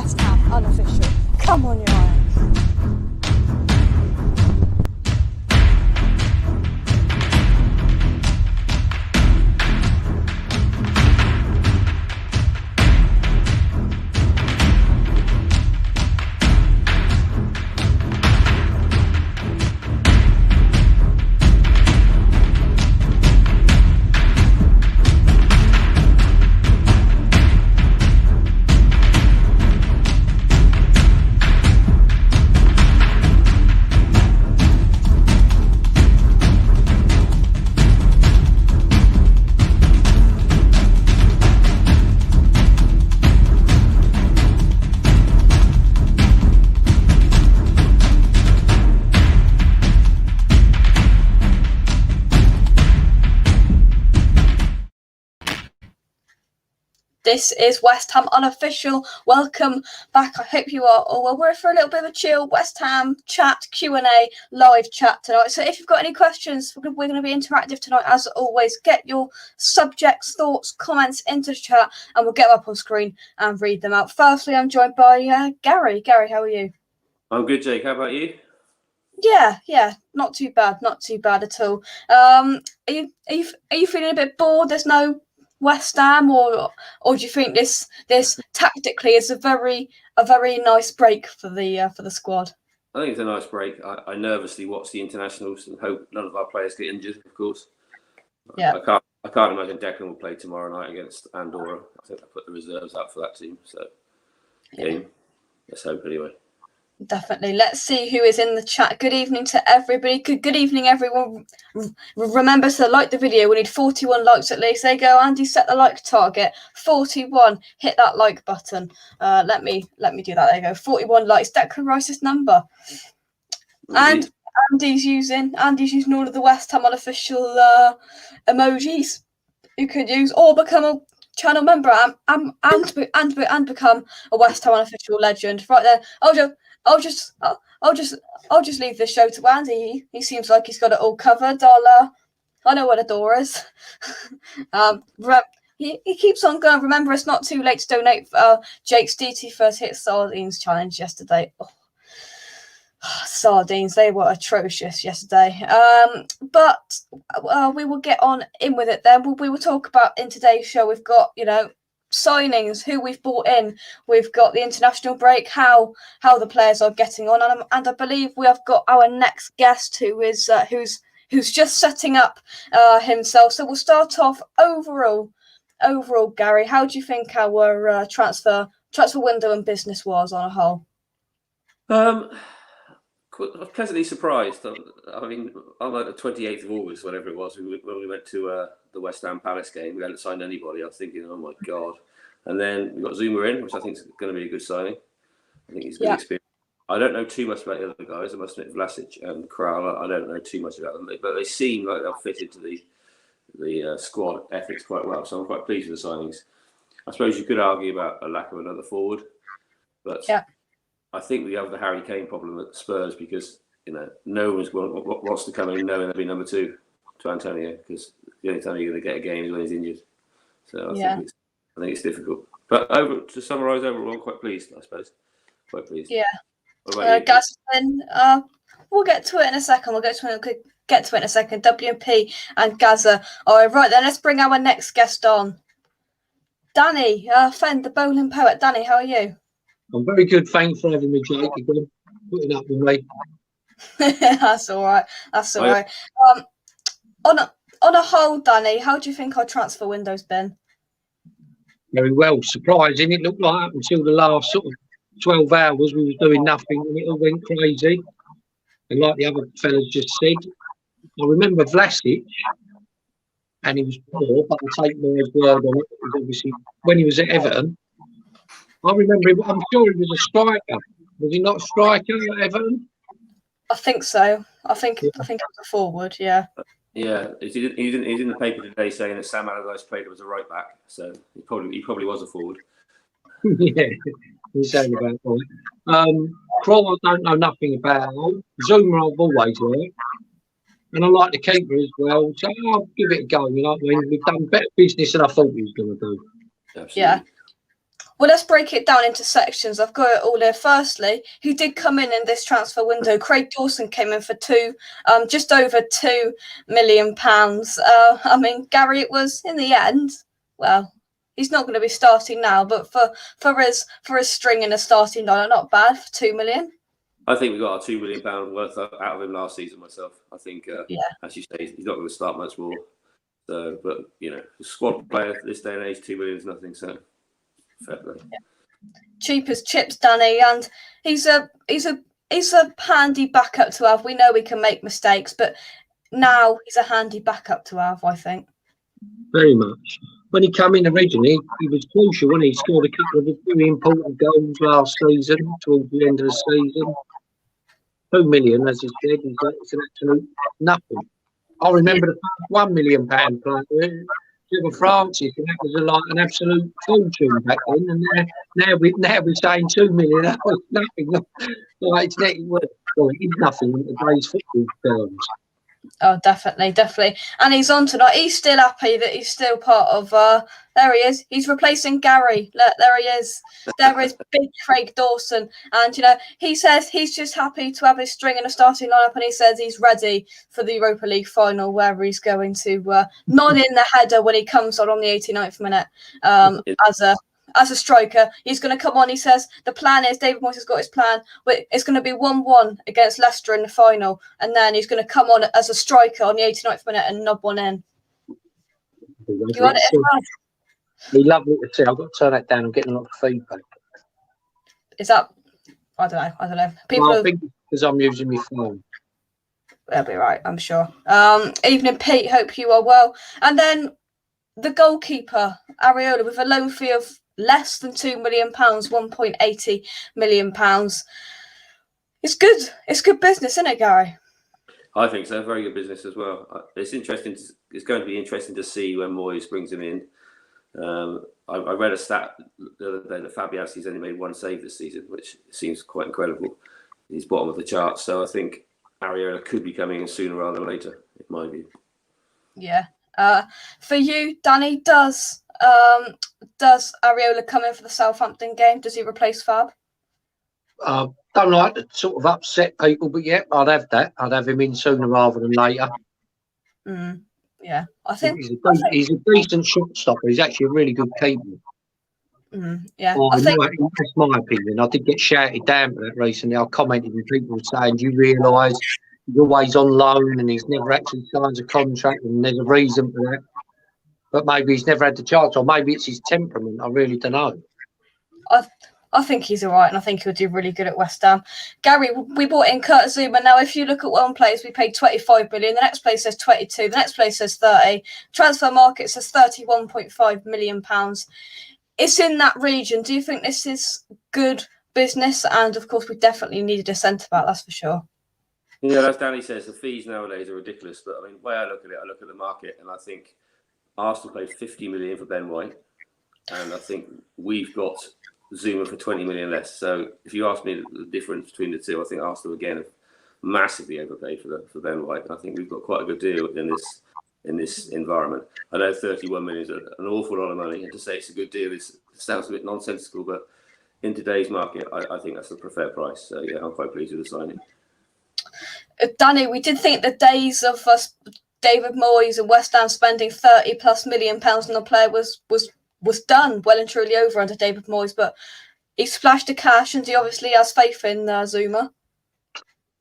West Ham Unofficial. Come on, you Irons. This is West Ham Unofficial. Welcome back. I hope you are all well. We're for a little bit of a chill West Ham chat, Q&A, live chat tonight. So if you've got any questions, we're going to be interactive tonight. As always, get your subjects, thoughts, comments into the chat and we'll get them up on screen and read them out. Firstly, I'm joined by Gary. Gary, how are you? I'm good, Jake. How about you? Yeah, not too bad at all. Are you feeling a bit bored? There's no West Ham, or do you think this tactically is a very nice break for the squad? I think it's a nice break. I nervously watch the internationals and hope none of our players get injured. Of course, yeah. I can't imagine Declan will play tomorrow night against Andorra. I think I put the reserves out for that team. So, game. Let's hope anyway. Definitely. Let's see who is in the chat. Good evening to everybody. Good evening, everyone. Remember to like the video. We need 41 likes at least. There you go, Andy. Set the like target. 41. Hit that like button. Let me do that. There you go. 41 likes. Declan Rice's number. And Andy's using all of the West Ham Unofficial emojis you could use, or become a channel member and become a West Ham Unofficial legend. Right there. I'll just leave this show to Andy. He seems like he's got it all covered. I know what a door is. He keeps on going. Remember, it's not too late to donate. Jake's DT first hit sardines challenge yesterday. Oh. Sardines, they were atrocious yesterday. But we will get on in with it then. We will talk about in today's show. We've got, signings, who we've brought in. We've got the international break, how the players are getting on, and I believe we have got our next guest who's just setting up himself. So we'll start off overall, Gary. How do you think our transfer window and business was on a whole? I'm pleasantly surprised. I mean, on like the 28th of August, whatever it was, when we went to the West Ham Palace game, we hadn't signed anybody. I was thinking, oh my God. And then we got Zouma in, which I think is going to be a good signing. I think he's good experience. I don't know too much about the other guys. I must admit, Vlasic and Kral, I don't know too much about them, but they seem like they'll fit into the squad ethics quite well. So I'm quite pleased with the signings. I suppose you could argue about a lack of another forward, but I think we have the Harry Kane problem at Spurs because no one wants to come in knowing they'll be number two to Antonio, because the only time you're going to get a game is when he's injured. So I think it's difficult. But to summarise overall, I'm quite pleased. I suppose quite pleased. Yeah. What about you? Gazza, we'll get to it in a second. WMP and Gazza. All right, then let's bring our next guest on. Danny, Fen, the bowling poet. Danny, how are you? I'm very good. Thanks for having me, Jake. Again, putting up with me. That's all right. On a whole, Danny, how do you think our transfer window's been? Very well. Surprising. It looked like up until the last sort of 12 hours we were doing nothing and it all went crazy. And like the other fellas just said, I remember Vlasic, and he was poor, but I'll take my word on it. Because obviously, when he was at Everton, I remember him, I'm sure he was a striker. Was he not a striker at Everton? I think so. I think it was a forward, yeah. Yeah, he's in the paper today saying that Sam Allardyce played as a right back, so he probably was a forward. Yeah, he's saying about that. Kral, I don't know nothing about. Zouma, I've always liked. And I like the keeper as well, so I'll give it a go. You know what I mean? We've done better business than I thought we was going to do. Absolutely. Yeah. Well, let's break it down into sections. I've got it all there. Firstly, who did come in this transfer window? Craig Dawson came in for just over £2 million. I mean, Gary, it was in the end. Well, he's not going to be starting now, but for his string in a starting lineup, not bad for £2 million. I think we got our £2 million worth out of him last season myself. I think, as you say, he's not going to start much more. So, but squad player this day and age, £2 million is nothing. So, fair play. Yeah. Cheap as chips, Danny, and he's a handy backup to have. We know we can make mistakes, but now he's a handy backup to have, I think. Very much. When he came in originally, he was crucial when he scored a couple of very important goals last season, towards the end of the season. £2 million, as he said, it's an absolute nothing. I remember the £1 million player, Francis, and that was like an absolute fortune back then. And now we're saying £2 million. That was nothing. Like it is nothing in today's football terms. Oh, definitely. And he's on tonight. He's still happy that he's still part of... there he is. He's replacing Gary. Look, there he is. There is big Craig Dawson. And, he says he's just happy to have his string in a starting lineup, and he says he's ready for the Europa League final, where he's going to nod in the header when he comes on the 89th minute as a striker. He's going to come on. He says the plan is, David Moyes has got his plan. It's going to be 1-1 against Leicester in the final, and then he's going to come on as a striker on the 89th minute and knob one in. You want it? Be lovely to see. I've got to turn that down. I'm getting a lot of feedback. Is that? I don't know. I think because I'm using my phone. They'll be right, I'm sure. Evening, Pete. Hope you are well. And then the goalkeeper, Areola, with a loan fee of less than £2 million, £1.80 million. It's good. It's good business, isn't it, Gary? I think so. Very good business as well. It's interesting. It's going to be interesting to see when Moyes brings him in. I read a stat the other day that Fabian Balbuena only made one save this season, which seems quite incredible. He's bottom of the chart, so I think Areola could be coming in sooner rather than later, in my view. Yeah. For you, Danny, does Areola come in for the Southampton game? Does he replace Fab? Don't like to sort of upset people, but yeah, I'd have that. I'd have him in sooner rather than later. Yeah, I think he's a decent shot stopper. He's actually a really good keeper. Yeah, that's my opinion. I did get shouted down for that recently. I commented and people were saying, "Do you realise he's always on loan and he's never actually signs a contract, and there's a reason for that." But maybe he's never had the chance, or maybe it's his temperament. I really don't know. I think he's all right, and I think he'll do really good at West Ham. Gary, we bought in Kurt Zouma. Now, if you look at one place, we paid 25 million. The next place says 22. The next place says 30. Transfer market says 31.5 million pounds. It's in that region. Do you think this is good business? And of course, we definitely needed a centre back. That's for sure. Yeah, as Danny says, the fees nowadays are ridiculous. But I mean, the way I look at it, I look at the market, and I think Arsenal paid 50 million for Ben White, and I think we've got Zouma for 20 million less. So if you ask me the difference between the two, I think Arsenal again have massively overpaid for Ben White. I think we've got quite a good deal in this environment. I know 31 million is an awful lot of money, and to say it's a good deal sounds a bit nonsensical, but in today's market, I think that's the preferred price. So yeah, I'm quite pleased with the signing. Danny, we did think the days of David Moyes and West Ham spending £30+ million on a player was done, well and truly over under David Moyes, but he splashed the cash, and he obviously has faith in Zouma.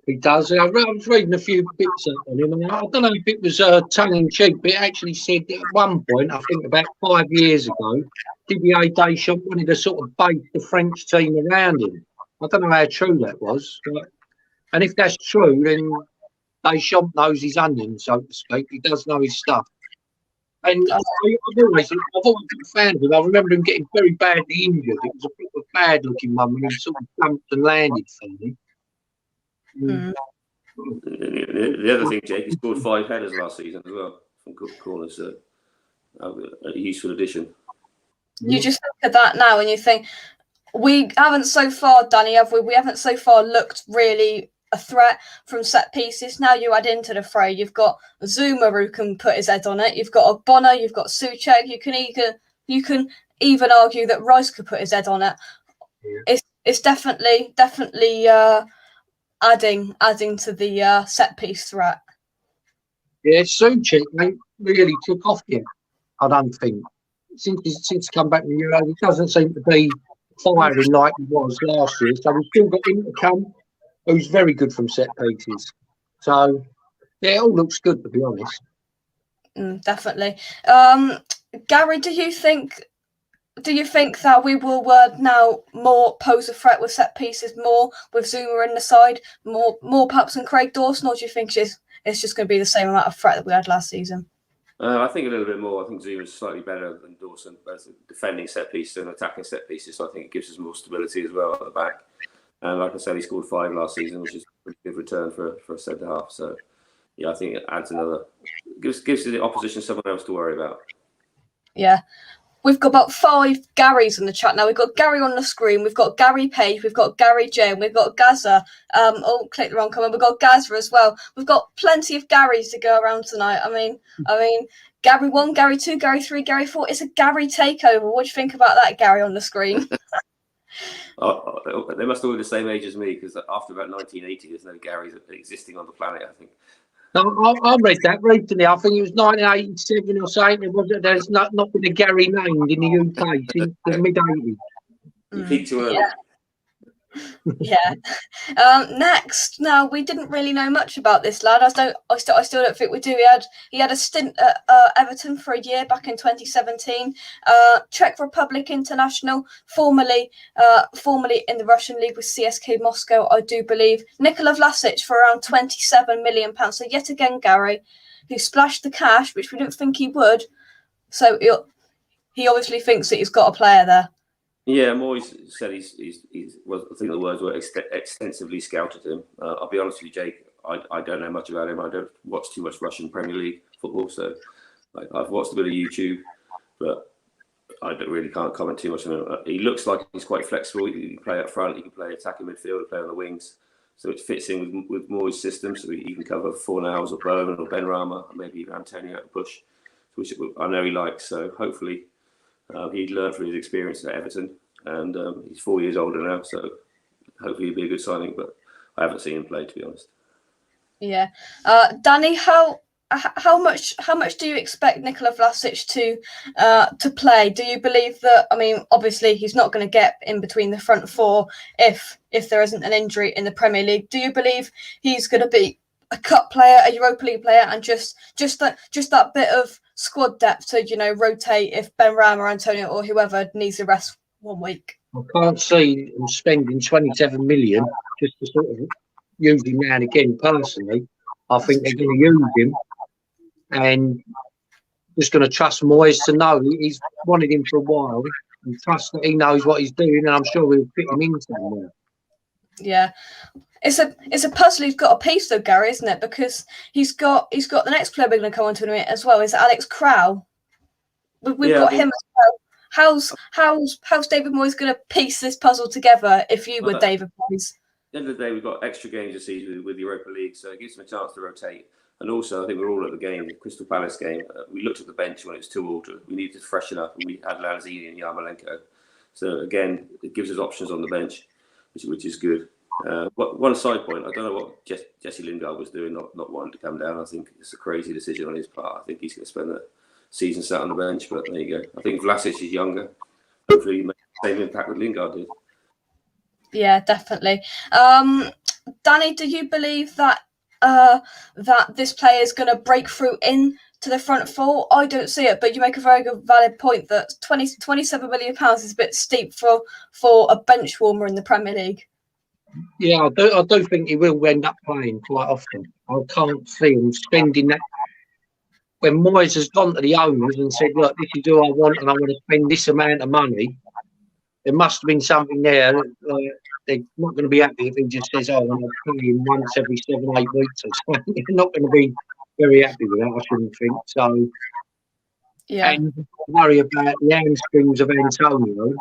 He does. I was reading a few bits up on him, and I don't know if it was tongue-in-cheek, but it actually said at one point, I think about 5 years ago, Didier Deschamps wanted to sort of base the French team around him. I don't know how true that was, and if that's true, then Deschamps knows his onions, so to speak. He does know his stuff. And I've always been a fan of him. I remember him getting very badly injured. It was a bad-looking one when he sort of jumped and landed for me. The other thing, Jake, he scored 5 headers last season as well from corners. So a useful addition. You just look at that now and you think, we haven't so far, Danny, have we? We haven't so far looked really a threat from set pieces. Now you add into the fray, you've got Zouma who can put his head on it. You've got Ogbonna, you've got Souček. You can even argue that Rice could put his head on it. Yeah. It's definitely adding to the set piece threat. Yeah, Suchik, mate, really took off him. I don't think since he's come back to the Euro, he doesn't seem to be firing like he was last year. So we've still got him to come, who's very good from set pieces. So yeah, it all looks good, to be honest. Definitely. Gary, do you think that we will now more pose a threat with set pieces, more with Zouma in the side, more perhaps than Craig Dawson, or do you think it's just going to be the same amount of threat that we had last season? I think a little bit more. I think Zouma's slightly better than Dawson, both defending set pieces and attacking set pieces. So I think it gives us more stability as well at the back. And like I said, he scored 5 last season, which is a pretty good return for a centre half. So yeah, I think it adds gives the opposition someone else to worry about. Yeah. We've got about 5 Garys in the chat now. We've got Gary on the screen. We've got Gary Page. We've got Gary J. And we've got Gaza. Click the wrong comment. We've got Gaza as well. We've got plenty of Garys to go around tonight. I mean, Gary 1, Gary 2, Gary 3, Gary 4. It's a Gary takeover. What do you think about that, Gary, on the screen? They must all be the same age as me, because after about 1980, there's no Garys existing on the planet, I think. I read that recently. I think it was 1987 or something. There's not been a Gary named in the UK since the mid-80s. You peaked too early. Yeah. Next, now we didn't really know much about this lad. I still don't think we do. He had a stint at Everton for a year back in 2017. Czech Republic international, formerly in the Russian league with CSKA Moscow, I do believe. Nikola Vlasic for around £27 million. So yet again, Gary, who splashed the cash, which we didn't think he would. So he obviously thinks that he's got a player there. Yeah, Moyes said he's I think the words were extensively scouted him. I'll be honest with you, Jake, I don't know much about him. I don't watch too much Russian Premier League football, so I've watched a bit of YouTube, but I can't comment too much on him. He looks like he's quite flexible. He can play up front, he can play attacking midfield, play on the wings, so it fits in with Moyes' system. So he can cover Fornals or Bowman or Benrahma, or maybe even Antonio at the push, which I know he likes. So hopefully. He'd learned from his experience at Everton, and he's 4 years older now, so hopefully he'll be a good signing. But I haven't seen him play, to be honest. Yeah, Danny, how much do you expect Nikola Vlasic to play? Do you believe that? I mean, obviously he's not going to get in between the front four if there isn't an injury in the Premier League. Do you believe he's going to be a cup player, a Europa League player, and just that bit of squad depth to rotate if Benrahma, Antonio, or whoever needs a rest 1 week? I can't see him spending 27 million just to sort of use him now and again. Personally, I think they're going to use him and just going to trust Moyes to know he's wanted him for a while and trust that he knows what he's doing, and I'm sure we'll fit him in somewhere. Yeah. It's a puzzle he's got a piece though, Gary, isn't it? Because he's got the next player we're going to come on to in a minute as well, is Alex Kral. We've got him as well. How's David Moyes going to piece this puzzle together if you were David Moyes? At the end of the day, we've got extra games this season with the Europa League, so it gives them a chance to rotate. And also, I think we're all at the game, the Crystal Palace game. We looked at the bench when it was 2-2. We needed to freshen up, and we had Lanzini and Yarmolenko. So again, it gives us options on the bench, which is good. But one side point, I don't know what Jesse Lingard was doing, not wanting to come down. I think it's a crazy decision on his part. I think he's going to spend the season sat on the bench, but there you go. I think Vlasic is younger. Hopefully he makes the same impact that Lingard did. Yeah, definitely. Danny, do you believe that this player is going to break through in to the front four? I don't see it, but you make a very good valid point that £27 million is a bit steep for a bench warmer in the Premier League. Yeah, I do think he will end up playing quite often. I can't see him spending that. When Moyes has gone to the owners and said, look, this is who I want and I want to spend this amount of money, there must have been something there. They're not going to be happy if he just says, oh, I'm going to pay him once every 7-8 weeks or something. They're not going to be very happy with that, I shouldn't think. So, yeah. And worry about the hamstrings of Antonio.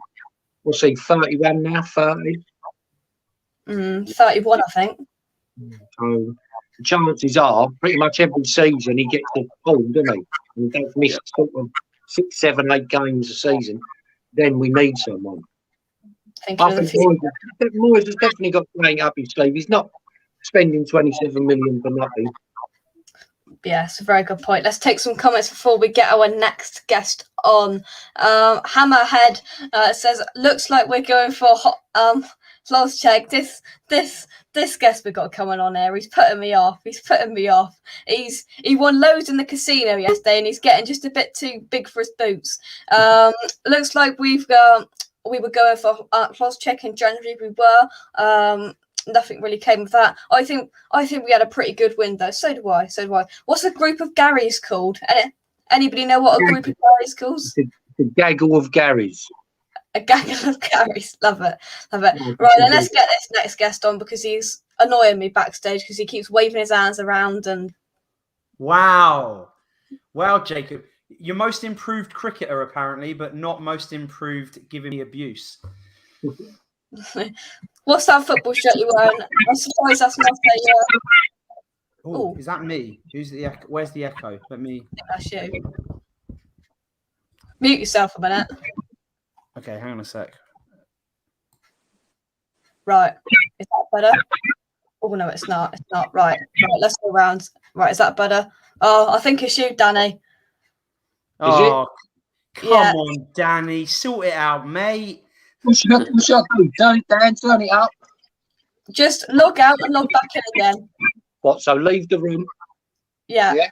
What's he, 31 now, 30? 31, I think. So the chances are pretty much every season he gets a pull, doesn't he? And don't miss sort of 6, 7, 8 games a season. then we need someone. Thinking I of the think future. Moyes has definitely got playing up his sleeve. He's not spending 27 million for nothing. Yeah, it's a very good point. Let's take some comments before we get our next guest on. Hammerhead says, "Looks like we're going for Floss check. This guest we got coming on here. He's putting me off. He won loads in the casino yesterday, and he's getting just a bit too big for his boots. Looks like we were going for Floss check in January. We were. Nothing really came of that. I think we had a pretty good win though. So do I. What's a group of Garys called? Anybody know what a group of Garys calls? The gaggle of Garys. A gaggle of Garys. Love it. Right, then let's get this next guest on because he's annoying me backstage because he keeps waving his hands around and. Wow, Jacob, you're most improved cricketer apparently, but not most improved giving me abuse. What's that football shirt you're wearing? I'm surprised that's not a. Oh, is that me? Who's the echo? Where's the echo? Let me. I think that's you. Mute yourself a minute. Okay, hang on a sec. Right, is that better? Oh no, it's not. It's not. Right. Let's go around. Right, is that better? Oh, I think it's you, Danny. Oh, come on, Danny, sort it out, mate. What's up? Dan, turn it up. Just log out and log back in again. What? So leave the room. Yeah.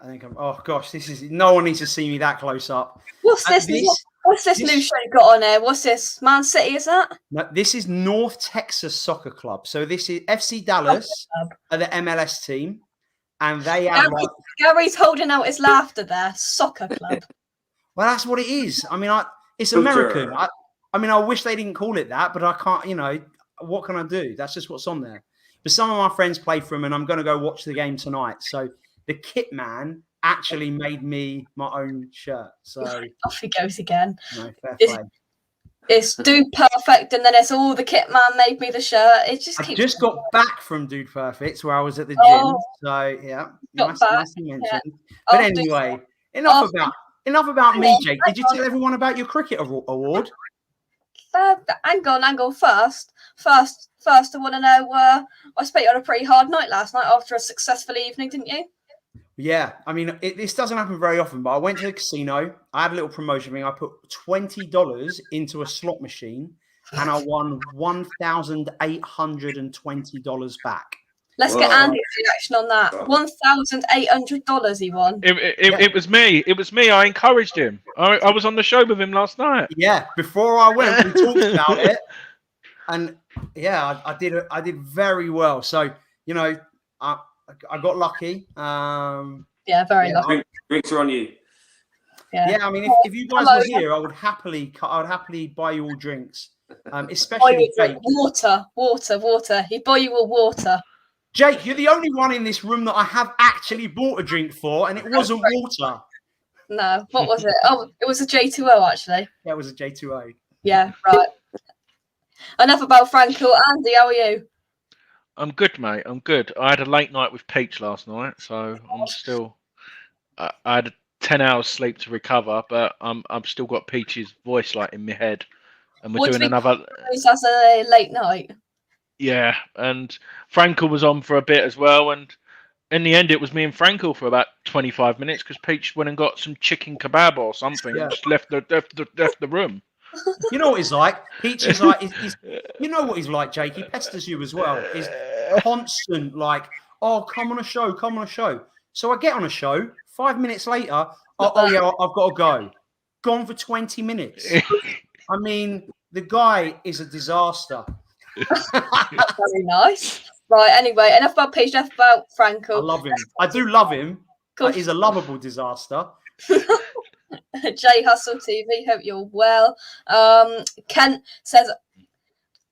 I think I'm. Oh gosh, this is. No one needs to see me that close up. What's this new show you got on there? What's this? Man City, is that? No, this is North Texas Soccer Club. So this is FC Dallas, are the MLS team, and they have. Gary's holding out his laughter there. Soccer Club. Well, that's what it is. I mean, it's American. I mean, I wish they didn't call it that, but I can't, what can I do? That's just what's on there. But some of my friends play for them, and I'm going to go watch the game tonight. So the kit man actually made me my own shirt. So off he goes again. No, fair play. It's Dude Perfect, and then it's all the kit man made me the shirt. It just keeps. I just got back from Dude Perfect, where I was at the gym. So yeah, nice to mention. Yeah. But anyway, enough about me, Jake. Did you tell everyone about your cricket award? Hang on. First, I want to know. I expect you had a pretty hard night last night after a successful evening, didn't you? Yeah, I mean, this doesn't happen very often, but I went to the casino. I had a little promotion thing. I put $20 into a slot machine, and I won $1,820 back. Let's get Andy's reaction on that. $1,800 he won. It was me. It was me. I encouraged him. I was on the show with him last night. Yeah, before I went, we talked about it, and yeah, I did very well. So I got lucky. Yeah, very lucky. Drinks are on you. Yeah, I mean, if you guys were here, I would happily buy you all drinks, especially Jake. Water. He'd buy you all water. Jake, you're the only one in this room that I have actually bought a drink for, and it wasn't water. No, what was it? Oh, it was a J2O, actually. Yeah, it was a J2O. Yeah, right. Enough about Franco. Andy, how are you? I'm good, mate. I'm good. I had a late night with Peach last night, so I'm still. I had 10 hours sleep to recover, but I've still got Peach's voice like in my head, and we're doing another. That's a late night. Yeah, and Frankel was on for a bit as well, and in the end, it was me and Frankel for about 25 minutes because Peach went and got some chicken kebab or something and just left the room. You know what he's like? Peach is like, you know what he's like, Jake. He pesters you as well. He's constant, like, oh, come on a show. So I get on a show. 5 minutes later, oh yeah, I've got to go. Gone for 20 minutes. I mean, the guy is a disaster. Very nice. Right, anyway, enough about Peach, enough about Franco. I love him. I do love him. But he's a lovable disaster. J Hustle TV, hope you're well. Kent says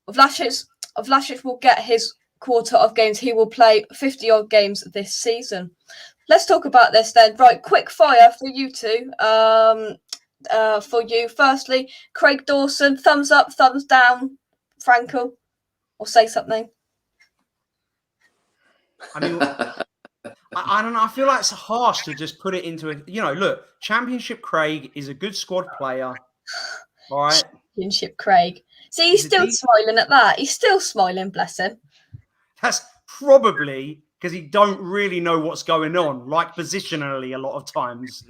Vlasic will get his quarter of games. He will play 50 odd games this season. Let's talk about this then. Right, quick fire for you two. For you, firstly, Craig Dawson, thumbs up, thumbs down, Franco, or say something. I mean, I don't know. I feel like it's harsh to just put it into a, look, Championship Craig is a good squad player. All right. Championship Craig. See, he's still smiling at that. He's still smiling, bless him. That's probably because he don't really know what's going on, like positionally a lot of times.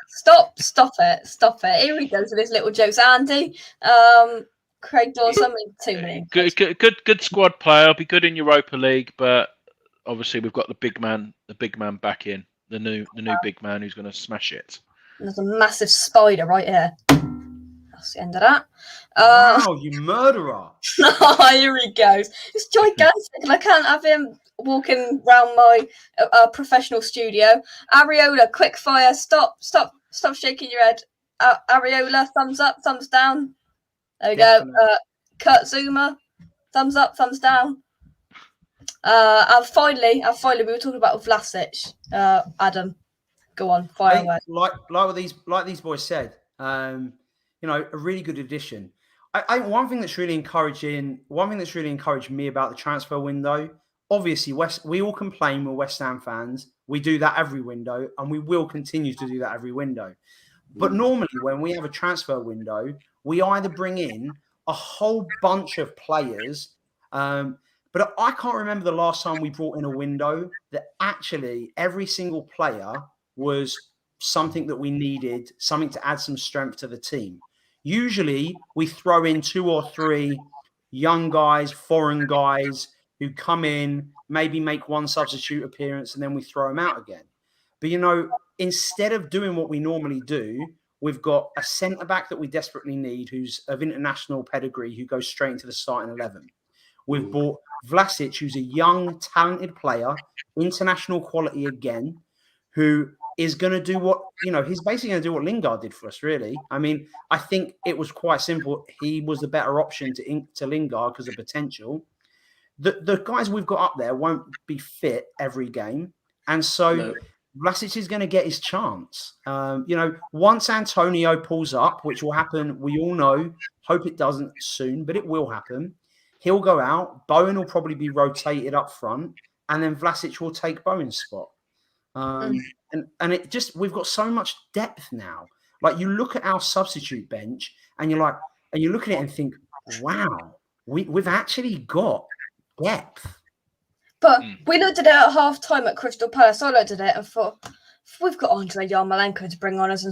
Stop it. Here he goes with his little jokes. Andy, Craig Dawson, too many. Good squad player. Be good in Europa League, but obviously we've got the big man back in, the new big man who's going to smash it. There's a massive spider right here. That's the end of that. Wow, you murderer! Here he goes. It's gigantic, and I can't have him walking around my professional studio. Areola, quick fire. Stop shaking your head. Areola, thumbs up, thumbs down. There we go. Kurt Zouma, thumbs up, thumbs down. And finally, we were talking about Vlasic. Adam, go on, fire away. Like what these boys said, a really good addition. One thing that's really encouraged me about the transfer window. Obviously, we all complain we're West Ham fans. We do that every window, and we will continue to do that every window. But normally, when we have a transfer window, we either bring in a whole bunch of players. But I can't remember the last time we brought in a window that actually every single player was something that we needed, something to add some strength to the team. Usually we throw in 2 or 3 young guys, foreign guys who come in, maybe make one substitute appearance, and then we throw them out again. But, instead of doing what we normally do, we've got a centre-back that we desperately need who's of international pedigree who goes straight into the starting 11. We've bought Vlasic, who's a young, talented player, international quality again, who is going to do what, he's basically going to do what Lingard did for us, really. I mean, I think it was quite simple. He was the better option to Lingard because of potential. The guys we've got up there won't be fit every game. And so Vlasic is going to get his chance. Once Antonio pulls up, which will happen, we all know, hope it doesn't soon, but it will happen. He'll go out. Bowen will probably be rotated up front, and then Vlasic will take Bowen's spot. And it just, we've got so much depth now. Like, you look at our substitute bench, and you look at it and think, wow, we've actually got depth. But we looked at it at half time at Crystal Palace. I looked at it and thought, we've got Andre Yarmolenko to bring on as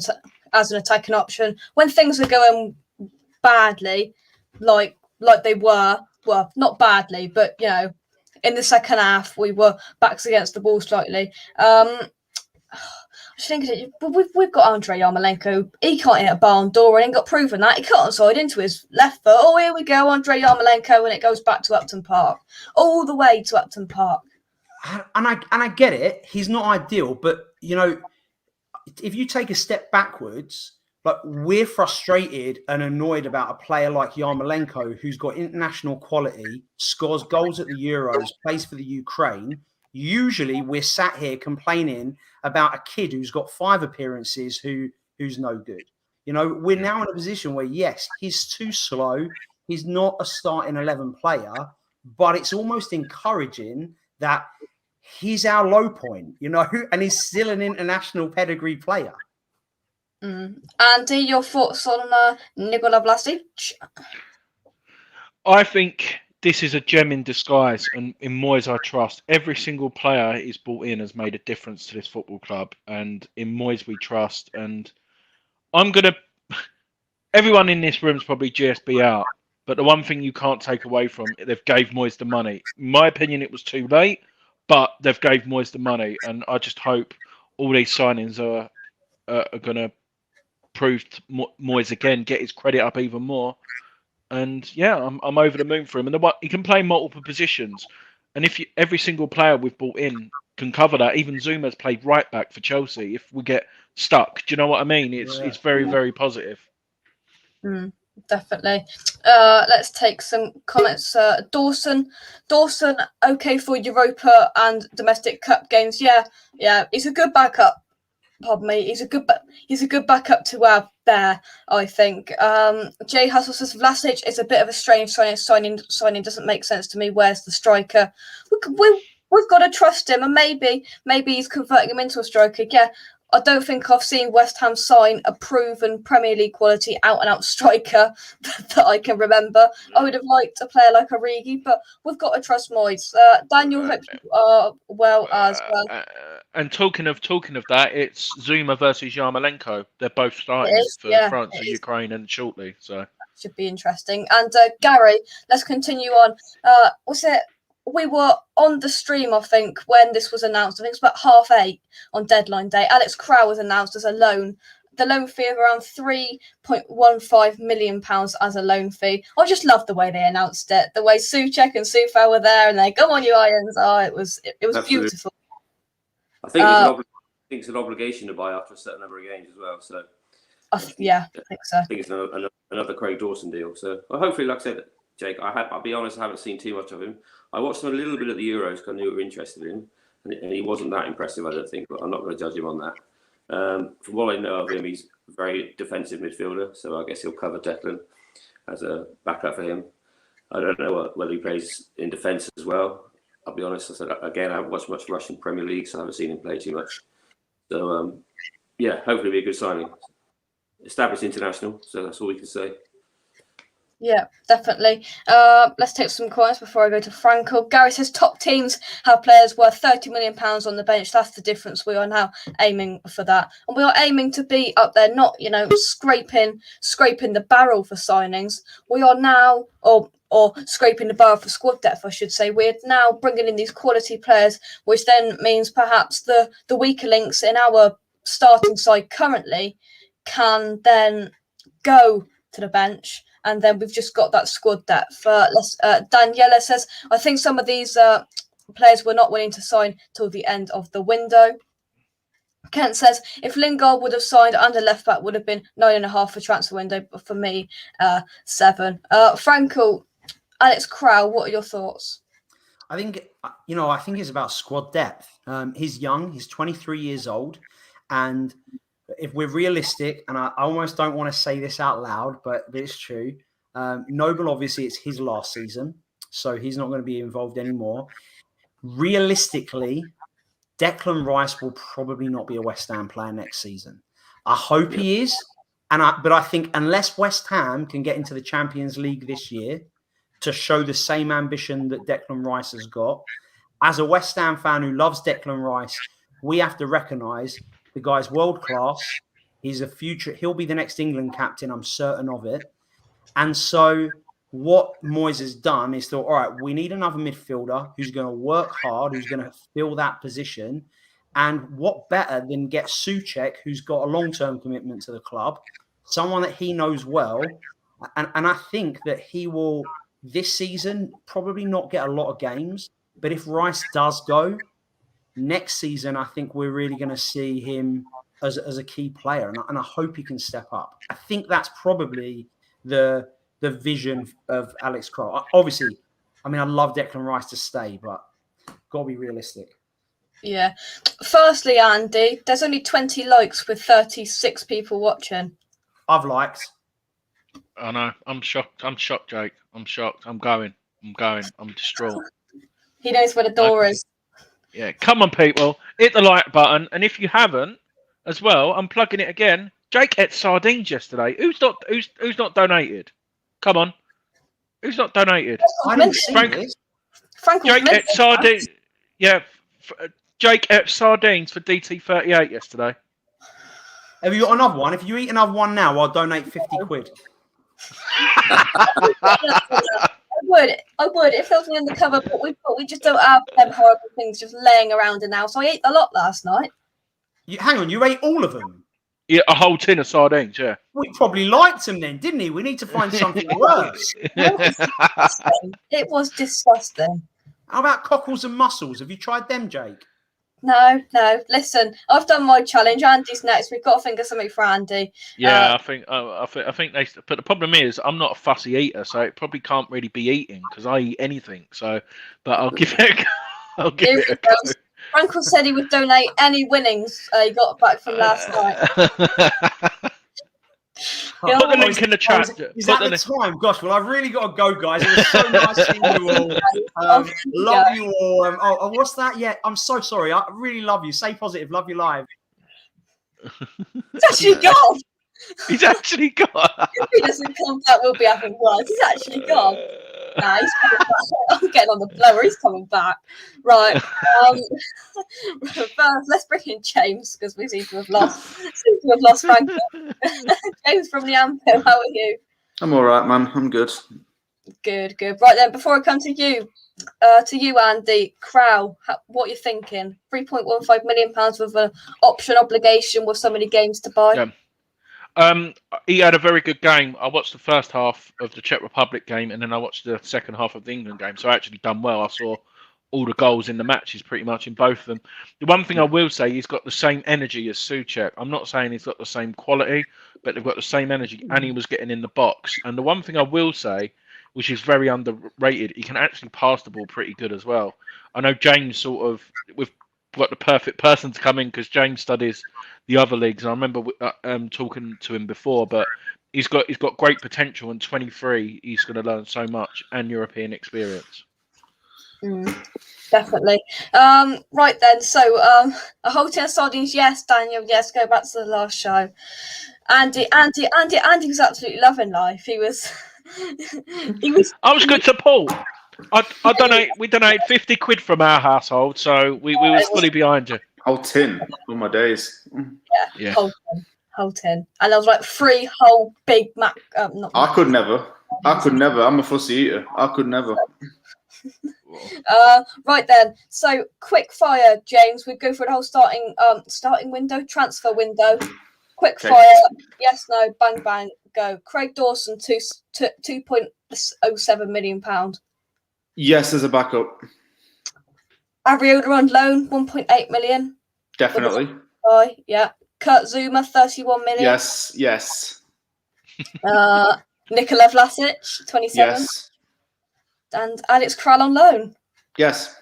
an attacking option when things are going badly, like they were. Well, not badly, but in the second half we were backs against the wall slightly. I was thinking, we've got Andre Yarmolenko. He can't hit a barn door, and he got proven that he cut side into his left foot. Oh, here we go, Andre Yarmolenko, and it goes back to Upton Park, all the way to Upton Park. And I get it. He's not ideal, but if you take a step backwards. Like, we're frustrated and annoyed about a player like Yarmolenko, who's got international quality, scores goals at the Euros, plays for the Ukraine. Usually we're sat here complaining about a kid who's got 5 appearances who's no good. We're now in a position where, yes, he's too slow. He's not a starting 11 player, but it's almost encouraging that he's our low point, and he's still an international pedigree player. Andy, your thoughts on Nikola Vlasic? I think this is a gem in disguise, and in Moyes I trust. Every single player he's brought in has made a difference to this football club, and in Moyes we trust. And everyone in this room is probably GSB out, but the one thing you can't take away from it, they've gave Moyes the money. In my opinion, it was too late, but they've gave Moyes the money, and I just hope all these signings are going to prove Moyes again, get his credit up even more. And I'm over the moon for him. And he can play multiple positions. And if every single player we've brought in can cover that, even Zouma's played right back for Chelsea. If we get stuck, do you know what I mean? It's very, very positive. Definitely. Let's take some comments. Dawson, okay for Europa and domestic cup games. Yeah, he's a good backup. Pardon me. He's a good backup to have there, I think. Jay Hustle says Vlasic is a bit of a strange signing. Signing doesn't make sense to me. Where's the striker? We we've got to trust him, and maybe he's converting him into a striker. Yeah, I don't think I've seen West Ham sign a proven Premier League quality out-and-out striker that I can remember. I would have liked a player like Origi, but we've got to trust Moyes. Daniel, hope you are well as well. And talking of that, it's Zouma versus Yarmolenko. They're both starting for France or Ukraine and shortly. So should be interesting. And Gary, let's continue on. We were on the stream, I think, when this was announced. I think it's about 8:30 on deadline day. Alex Kral was announced as a loan. The loan fee of around £3.15 million as a loan fee. I just love the way they announced it. The way Souček and Soufal were there, and they go on, you Irons. Oh, it was beautiful. I think it's an obligation to buy after a certain number of games as well. So I think so. I think it's another Craig Dawson deal. So hopefully, like I said, Jake, I'll be honest, I haven't seen too much of him. I watched him a little bit at the Euros because I knew we were interested in him, and he wasn't that impressive, I don't think, but I'm not going to judge him on that. From what I know of him, he's a very defensive midfielder, so I guess he'll cover Declan as a backup for him. I don't know whether he plays in defence as well. I'll be honest, I said, again, I haven't watched much Russian Premier League, so I haven't seen him play too much. So, hopefully it'll be a good signing. Established international, so that's all we can say. Yeah, definitely. Let's take some coins before I go to Franco. Gary says top teams have players worth £30 million on the bench. That's the difference. We are now aiming for that. And we are aiming to be up there, not, scraping the barrel for signings. We are now, or scraping the barrel for squad depth, I should say. We're now bringing in these quality players, which then means perhaps the weaker links in our starting side currently can then go to the bench. And then we've just got that squad depth. Daniela says, I think some of these players were not willing to sign till the end of the window. Kent says, if Lingard would have signed under left back, would have been 9.5 for transfer window. But for me, 7. Franco, Alex Kral, what are your thoughts? I think it's about squad depth. He's young. He's 23 years old. And if we're realistic, and I almost don't want to say this out loud, but it's true. Noble, obviously, it's his last season, so he's not going to be involved anymore. Realistically, Declan Rice will probably not be a West Ham player next season. I hope he is, but I think unless West Ham can get into the Champions League this year to show the same ambition that Declan Rice has got, as a West Ham fan who loves Declan Rice, we have to recognise the guy's world class. He's a future. He'll be the next England captain. I'm certain of it. And so what Moyes has done is thought, all right, we need another midfielder who's going to work hard, who's going to fill that position. And what better than get Souček, who's got a long-term commitment to the club, someone that he knows well. And I think that he will, this season, probably not get a lot of games. But if Rice does go, next season, I think we're really going to see him as a key player, and I hope he can step up. I think that's probably the vision of Alex Kral. Obviously, I love Declan Rice to stay, but got to be realistic. Yeah. Firstly, Andy, there's only 20 likes with 36 people watching. I've liked. I know. I'm shocked. I'm shocked, Jake. I'm shocked. I'm going. I'm distraught. He knows where the door is. Yeah, come on, people. Hit the like button. And if you haven't, as well, I'm plugging it again. Jake ate sardines yesterday. Who's not donated? Come on. Who's not donated? Frank Jake ate sardines. Yeah, Jake ate sardines for DT38 yesterday. Have you got another one? If you eat another one now, I'll donate 50 quid. I would if there was one in the cover, but we just don't have them horrible things just laying around in the house. I ate a lot last night. Hang on, you ate all of them? Yeah, a whole tin of sardines, yeah. We probably liked him then, didn't he? We need to find something worse. It was disgusting. How about cockles and mussels? Have you tried them, Jake? No. Listen, I've done my challenge. Andy's next. We've got to think of something for Andy. Yeah, I think they. But the problem is, I'm not a fussy eater, so it probably can't really be eating because I eat anything. So, but I'll give it. A go. Frankel said he would donate any winnings he got back from last night. Yeah, Put the link in the chat. Is that the time? Gosh, well, I've really got to go, guys. It was so nice seeing you all. Love you all. What's that? Yeah, I'm so sorry. I really love you. Stay positive. Love you live. He's actually gone. He's actually gone. If he doesn't come back, we'll be having words. He's actually gone. Nah, he's coming back. I'm getting on the blower. He's coming back. Right. First, let's bring in James because we seem to have lost Frank. James from the Anfield. How are you? I'm all right, man. I'm good. Good. Right then, before I come to you, Andy, Kral, what are you thinking? £3.15 million with an option obligation with so many games to buy. Yeah. He had a very good game. I watched the first half of the Czech Republic game, and then I watched the second half of the England game. So I actually done well. I saw all the goals in the matches pretty much in both of them. The one thing I will say, he's got the same energy as Souček. I'm not saying he's got the same quality, but they've got the same energy, and he was getting in the box. And the one thing I will say, which is very underrated, he can actually pass the ball pretty good as well. I know James we've got the perfect person to come in because James studies the other leagues. And I remember talking to him before, but he's got great potential. And 23, he's going to learn so much and European experience. Definitely. Right then. So a whole tin of sardines. Yes, Daniel. Yes, go back to the last show. Andy was absolutely loving life. He was. I was good support. We donated 50 quid from our household, so we were fully behind you. Whole tin. All my days. Yeah. Whole tin. And there was like 3 whole big Mac. I could never. I'm a fussy eater. I could never. Right then. So quick fire, James. We go for the whole starting window, transfer window. Quick fire. Yes, no, bang, bang, go. Craig Dawson, £2.07 million. Yes, as a backup. Areola on loan, 1.8 million. Definitely. Yeah. Kurt Zouma, 31 million. Yes. Nikola Vlasic, 27. Yes. And Alex Kral on loan. Yes.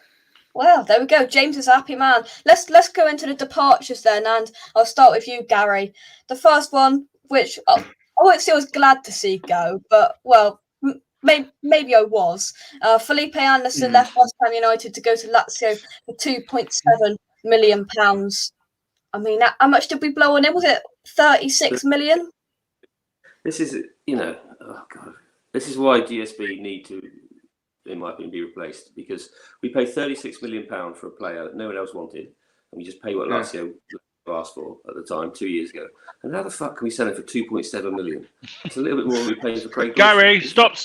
Well, there we go. James is a happy man. Let's go into the departures then, and I'll start with you, Gary. The first one, which I won't say I was glad to see go, but well, maybe I was. Felipe Anderson left West Ham United to go to Lazio for £2.7 million. I mean, how much did we blow on him? Was it 36 million? This is, oh God. This is why GSB need to, in my opinion, be replaced, because we paid £36 million for a player that no one else wanted, and we just pay what Lazio asked for at the time 2 years ago. And how the fuck can we sell him for 2.7 million? It's a little bit more than we paid for Craig. Gary, stop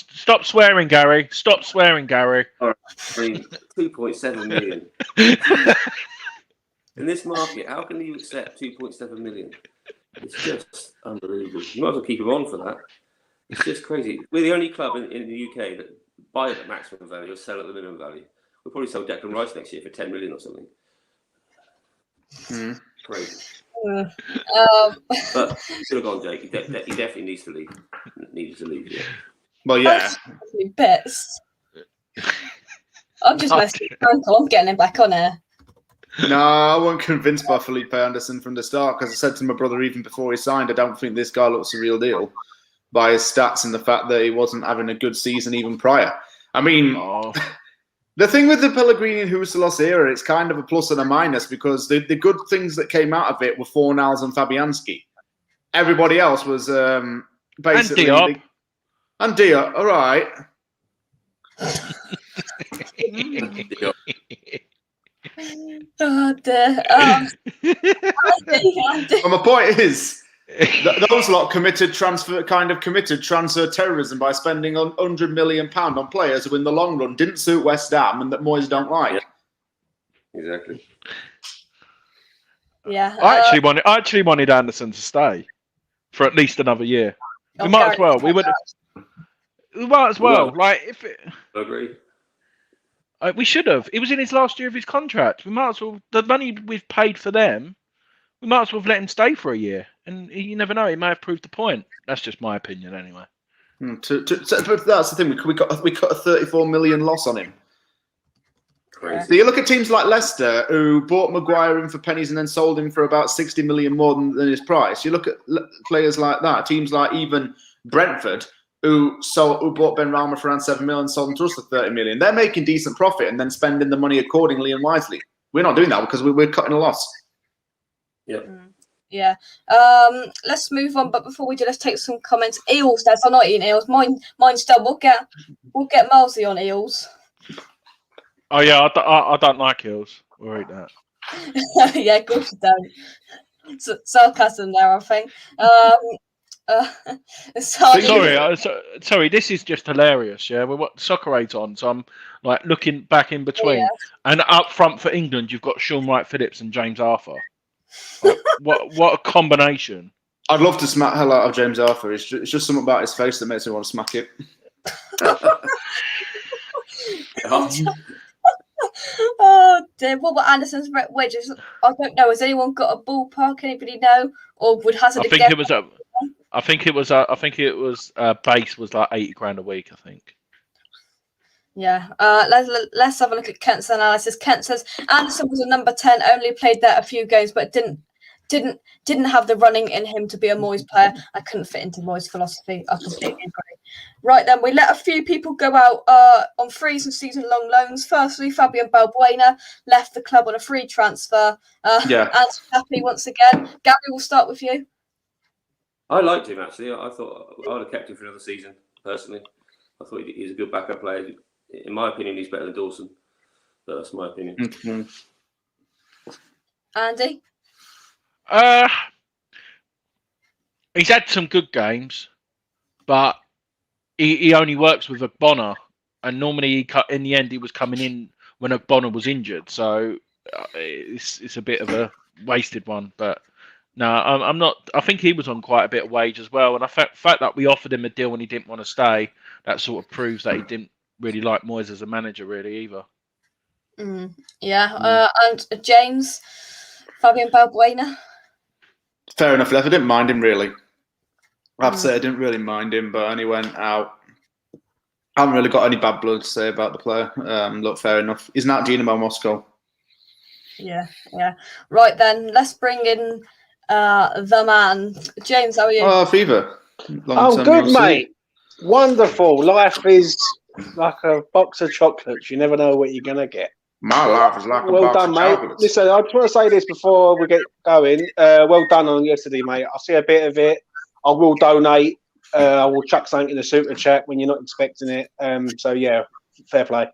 swearing, Gary. Stop swearing, Gary. All right. I mean, 2.7 million. In this market, how can you accept 2.7 million? It's just unbelievable. You might as well keep him on for that. It's just crazy. We're the only club in the UK that buy at the maximum value or sell at the minimum value. We'll probably sell Declan Rice next year for 10 million or something. Crazy. But should have gone, Jake. He definitely needs to leave. Needed to leave, yeah. Well, yeah. Bits. I'm just messing with I'm getting him back on air. No, I wasn't convinced by Felipe Anderson from the start, because I said to my brother even before he signed, I don't think this guy looks the real deal by his stats and the fact that he wasn't having a good season even prior. I mean, the thing with the Pellegrini and Huselos era, it's kind of a plus and a minus, because the good things that came out of it were Fornals and Fabianski. Everybody else was basically... And Diop, all right. Oh dear. And my point is, those lot committed transfer terrorism by spending £100 million on players who in the long run didn't suit West Ham and that Moyes don't like. Exactly. Yeah. I actually wanted Anderson to stay for at least another year. We might as well. We might as well. Like if it, I agree. We should have. It was in his last year of his contract. We might as well. The money we've paid for them, we might as well have let him stay for a year. And you never know. He may have proved the point. That's just my opinion, anyway. But that's the thing. We got a 34 million loss on him. Crazy. So you look at teams like Leicester, who bought Maguire in for pennies and then sold him for about 60 million more than his price. You look at players like that, teams like even Brentford, who bought Ben Rama for around 7 million and sold him to us for 30 million. They're making decent profit and then spending the money accordingly and wisely. We're not doing that because we're cutting a loss. Yep. Yeah. Let's move on. But before we do, let's take some comments. Eels, Des. I'm not eating eels. Mine's done. We'll get Malsey on eels. Oh yeah, I don't like eels. We'll eat that. Yeah, of course you don't. Sarcasm there, I think. Sorry. This is just hilarious. Yeah, we're what Soccer Aid's on, so I'm like looking back in between, and up front for England, you've got Sean Wright-Phillips and James Arthur. Like, what a combination! I'd love to smack hell out of James Arthur. It's just something about his face that makes me want to smack it. Oh dear. What about Anderson's wedges? I don't know. Has anyone got a ballpark? Anybody know? Or would hazard I think it was base was like 80 grand a week, I think. Yeah. Let's have a look at Kent's analysis. Kent says Anderson was a number 10, only played there a few games, but didn't have the running in him to be a Moyes player. I couldn't fit into Moyes' philosophy. I completely agree. Right then, we let a few people go out on frees and season-long loans. Firstly, Fabian Balbuena left the club on a free transfer. And happy once again. Gary, we'll start with you. I liked him, actually. I thought I would have kept him for another season, personally. I thought he's a good backup player. In my opinion, he's better than Dawson. But that's my opinion. Mm-hmm. Andy? He's had some good games, but he only works with Ogbonna, and normally in the end he was coming in when Ogbonna was injured, so it's a bit of a wasted one. But no, I'm not. I think he was on quite a bit of wage as well, and the fact that we offered him a deal and he didn't want to stay, that sort of proves that he didn't really like Moyes as a manager, really either. And James, Fabian Balbuena. Fair enough. I didn't mind him really. I have to say I didn't really mind him, but when he went out, I haven't really got any bad blood to say about the player. Look, fair enough. He's not Dynamo Moscow. Yeah. Right then, let's bring in the man. James, how are you? Oh, Fever. Oh, good, mate. Wonderful. Life is like a box of chocolates. You never know what you're going to get. My life is like a well box done, of mate. chocolates. Listen, I just want to say this before we get going. Well done on yesterday, mate. I see a bit of it. I will donate. I will chuck something in the super chat when you're not expecting it. So, yeah, fair play.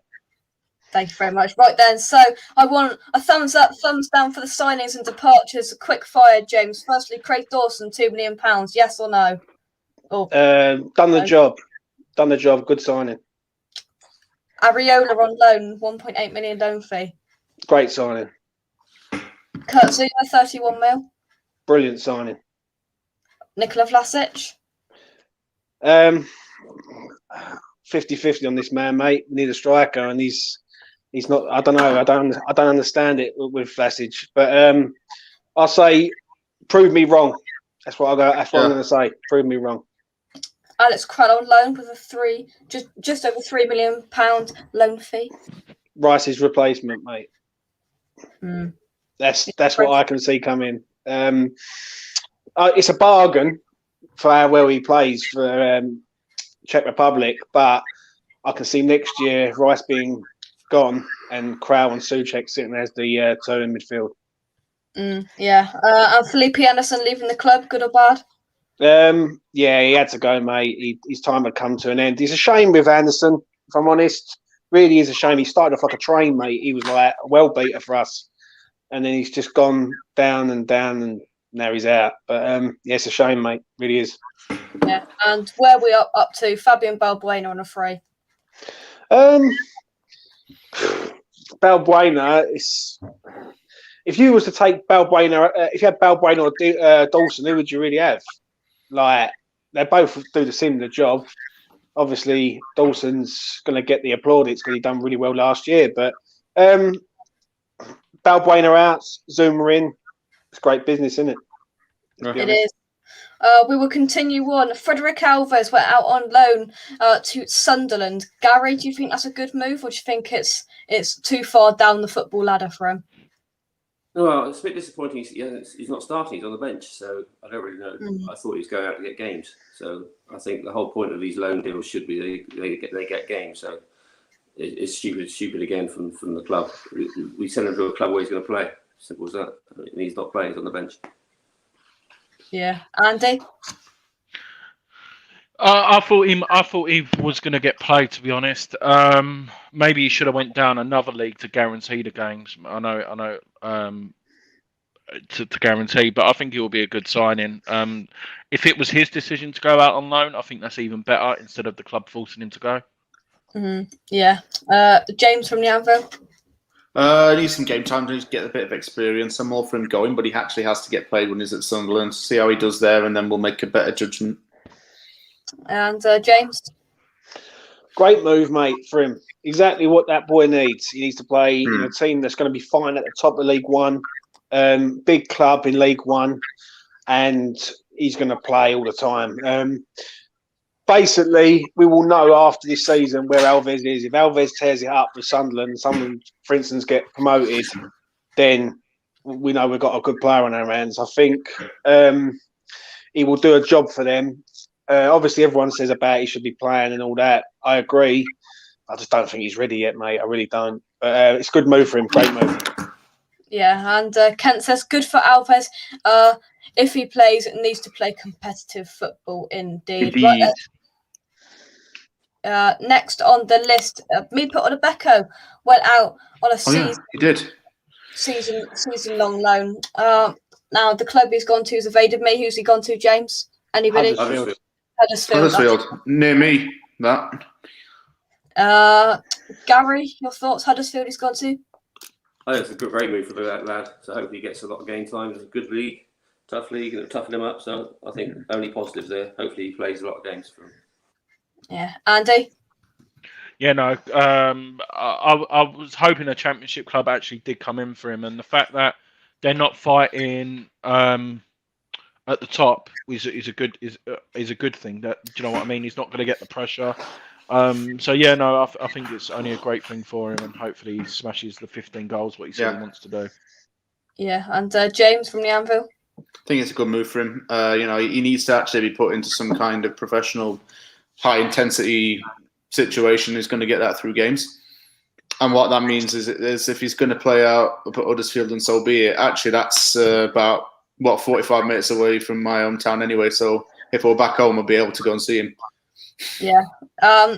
Thank you very much. Right then, so I want a thumbs up, thumbs down for the signings and departures. Quick fire, James. Firstly, Craig Dawson, £2 million. Yes or no? Done the job. Done the job. Good signing. Areola on loan, 1.8 million loan fee. Great signing. Kurt Zouma, 31 mil. Brilliant signing. Nikola Vlasic. 50-50 on this man, mate. We need a striker, and he's not. I don't know. I don't understand it with Vlasic, but I'll say, prove me wrong. That's what I'm going to say. Prove me wrong. Alex Kral on loan with a just over £3 million loan fee. Rice's replacement, mate. That's what I can see coming. It's a bargain for how well he plays for Czech Republic, but I can see next year Rice being gone and Kral and Souček sitting there as the two in midfield. And Felipe Anderson leaving the club, good or bad? Yeah, he had to go, mate. His time had come to an end. It's a shame with Anderson, if I'm honest. Really is a shame. He started off like a train, mate. He was like a well beater for us, and then he's just gone down, and now he's out. But yeah, it's a shame, mate. Really is. Yeah, and where we are up to, Fabian Balbuena on a free. Balbuena is. If you was to take Balbuena, if you had Balbuena or Dawson, who would you really have? Like, they both do the similar job. Obviously, Dawson's going to get the applaudits because he done really well last year. But Balbuena out, Zouma in. It's great business, isn't it? It is. We will continue on. Frederik Alves went out on loan to Sunderland. Gary, do you think that's a good move, or do you think it's too far down the football ladder for him? Well, it's a bit disappointing. He's not starting. He's on the bench, so I don't really know. I thought he was going out to get games. So I think the whole point of these loan deals should be they get games. So it's stupid again from the club. We send him to a club where he's going to play. Simple as that. And he's not playing. He's on the bench. Yeah, Andy. I thought he was going to get played. To be honest, maybe he should have went down another league to guarantee the games. I know. To guarantee, but I think he will be a good signing. If it was his decision to go out on loan, I think that's even better instead of the club forcing him to go. Yeah. James from the Anvil. He needs some game time to get a bit of experience. I'm all for him going, but he actually has to get played when he's at Sunderland. See how he does there, and then we'll make a better judgment. And James. Great move, mate, for him. Exactly what that boy needs. He needs to play in a team that's going to be fine at the top of League One. Big club in League One, and he's going to play all the time. Basically, we will know after this season where Alves is. If Alves tears it up with Sunderland, for instance, get promoted, then we know we've got a good player on our hands. I think he will do a job for them. Obviously, everyone says about he should be playing and all that. I agree. I just don't think he's ready yet, mate. I really don't. But it's a good move for him. Great move. Yeah, and Kent says good for Alves. If he plays, it needs to play competitive football indeed. Right, next on the list, Mipo Odubeko went out on a season-long loan. Now the club he's gone to has evaded me. Who's he gone to, James? Anybody? Huddersfield. Near me, that. Gary, your thoughts? Huddersfield he's gone to? I think it's a great move for that lad. So hopefully he gets a lot of game time. It's a good league, tough league, and it'll toughen him up. So I think only positives there. Hopefully he plays a lot of games for him. Yeah, Andy. Yeah, no. I was hoping a Championship club actually did come in for him, and the fact that they're not fighting at the top is a good thing. That, do you know what I mean? He's not going to get the pressure. So yeah, no, I think it's only a great thing for him, and hopefully he smashes the 15 goals what he said he wants to do. Yeah, and James from the Anvil. I think it's a good move for him. He needs to actually be put into some kind of professional, high intensity situation. He's going to get that through games, and what that means is if he's going to play out up at Huddersfield, and so be it. Actually, that's about 45 minutes away from my hometown anyway. So if we're back home, I'll be able to go and see him. Yeah.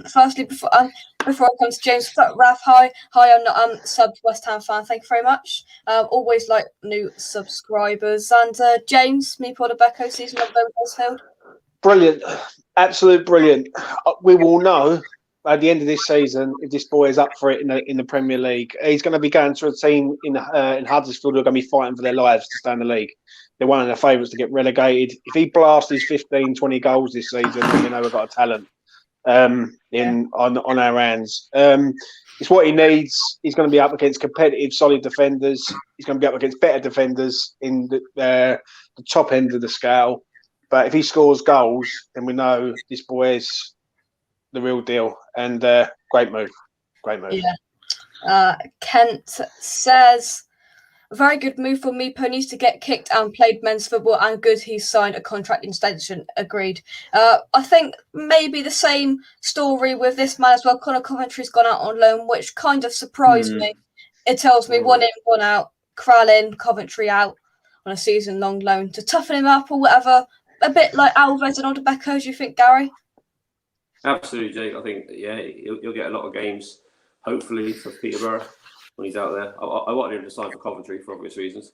Firstly, before I come to James, Raf, hi, I'm not sub West Ham fan. Thank you very much. Always like new subscribers. And James, Mipo Odubeko, season of Huddersfield. Brilliant, absolute brilliant. We will know at the end of this season if this boy is up for it in the Premier League. He's going to be going to a team in Huddersfield who are going to be fighting for their lives to stay in the league. They're one of their favourites to get relegated. If he blasts his 15, 20 goals this season, then we know we've got a talent on our hands. It's what he needs. He's going to be up against competitive, solid defenders. He's going to be up against better defenders in the top end of the scale. But if he scores goals, then we know this boy is the real deal. And great move. Great move. Yeah. Kent says, a very good move for Mipo. Needs to get kicked and played men's football, and good he's signed a contract extension. Agreed. I think maybe the same story with this man as well. Conor Coventry's gone out on loan, which kind of surprised me. It tells me one in, one out. Kral in, Coventry out on a season-long loan to toughen him up or whatever. A bit like Alves and Odubeko, do you think, Gary? Absolutely, Jake. I think, he'll get a lot of games, hopefully, for Peterborough when he's out there. I wanted him to sign for Coventry for obvious reasons.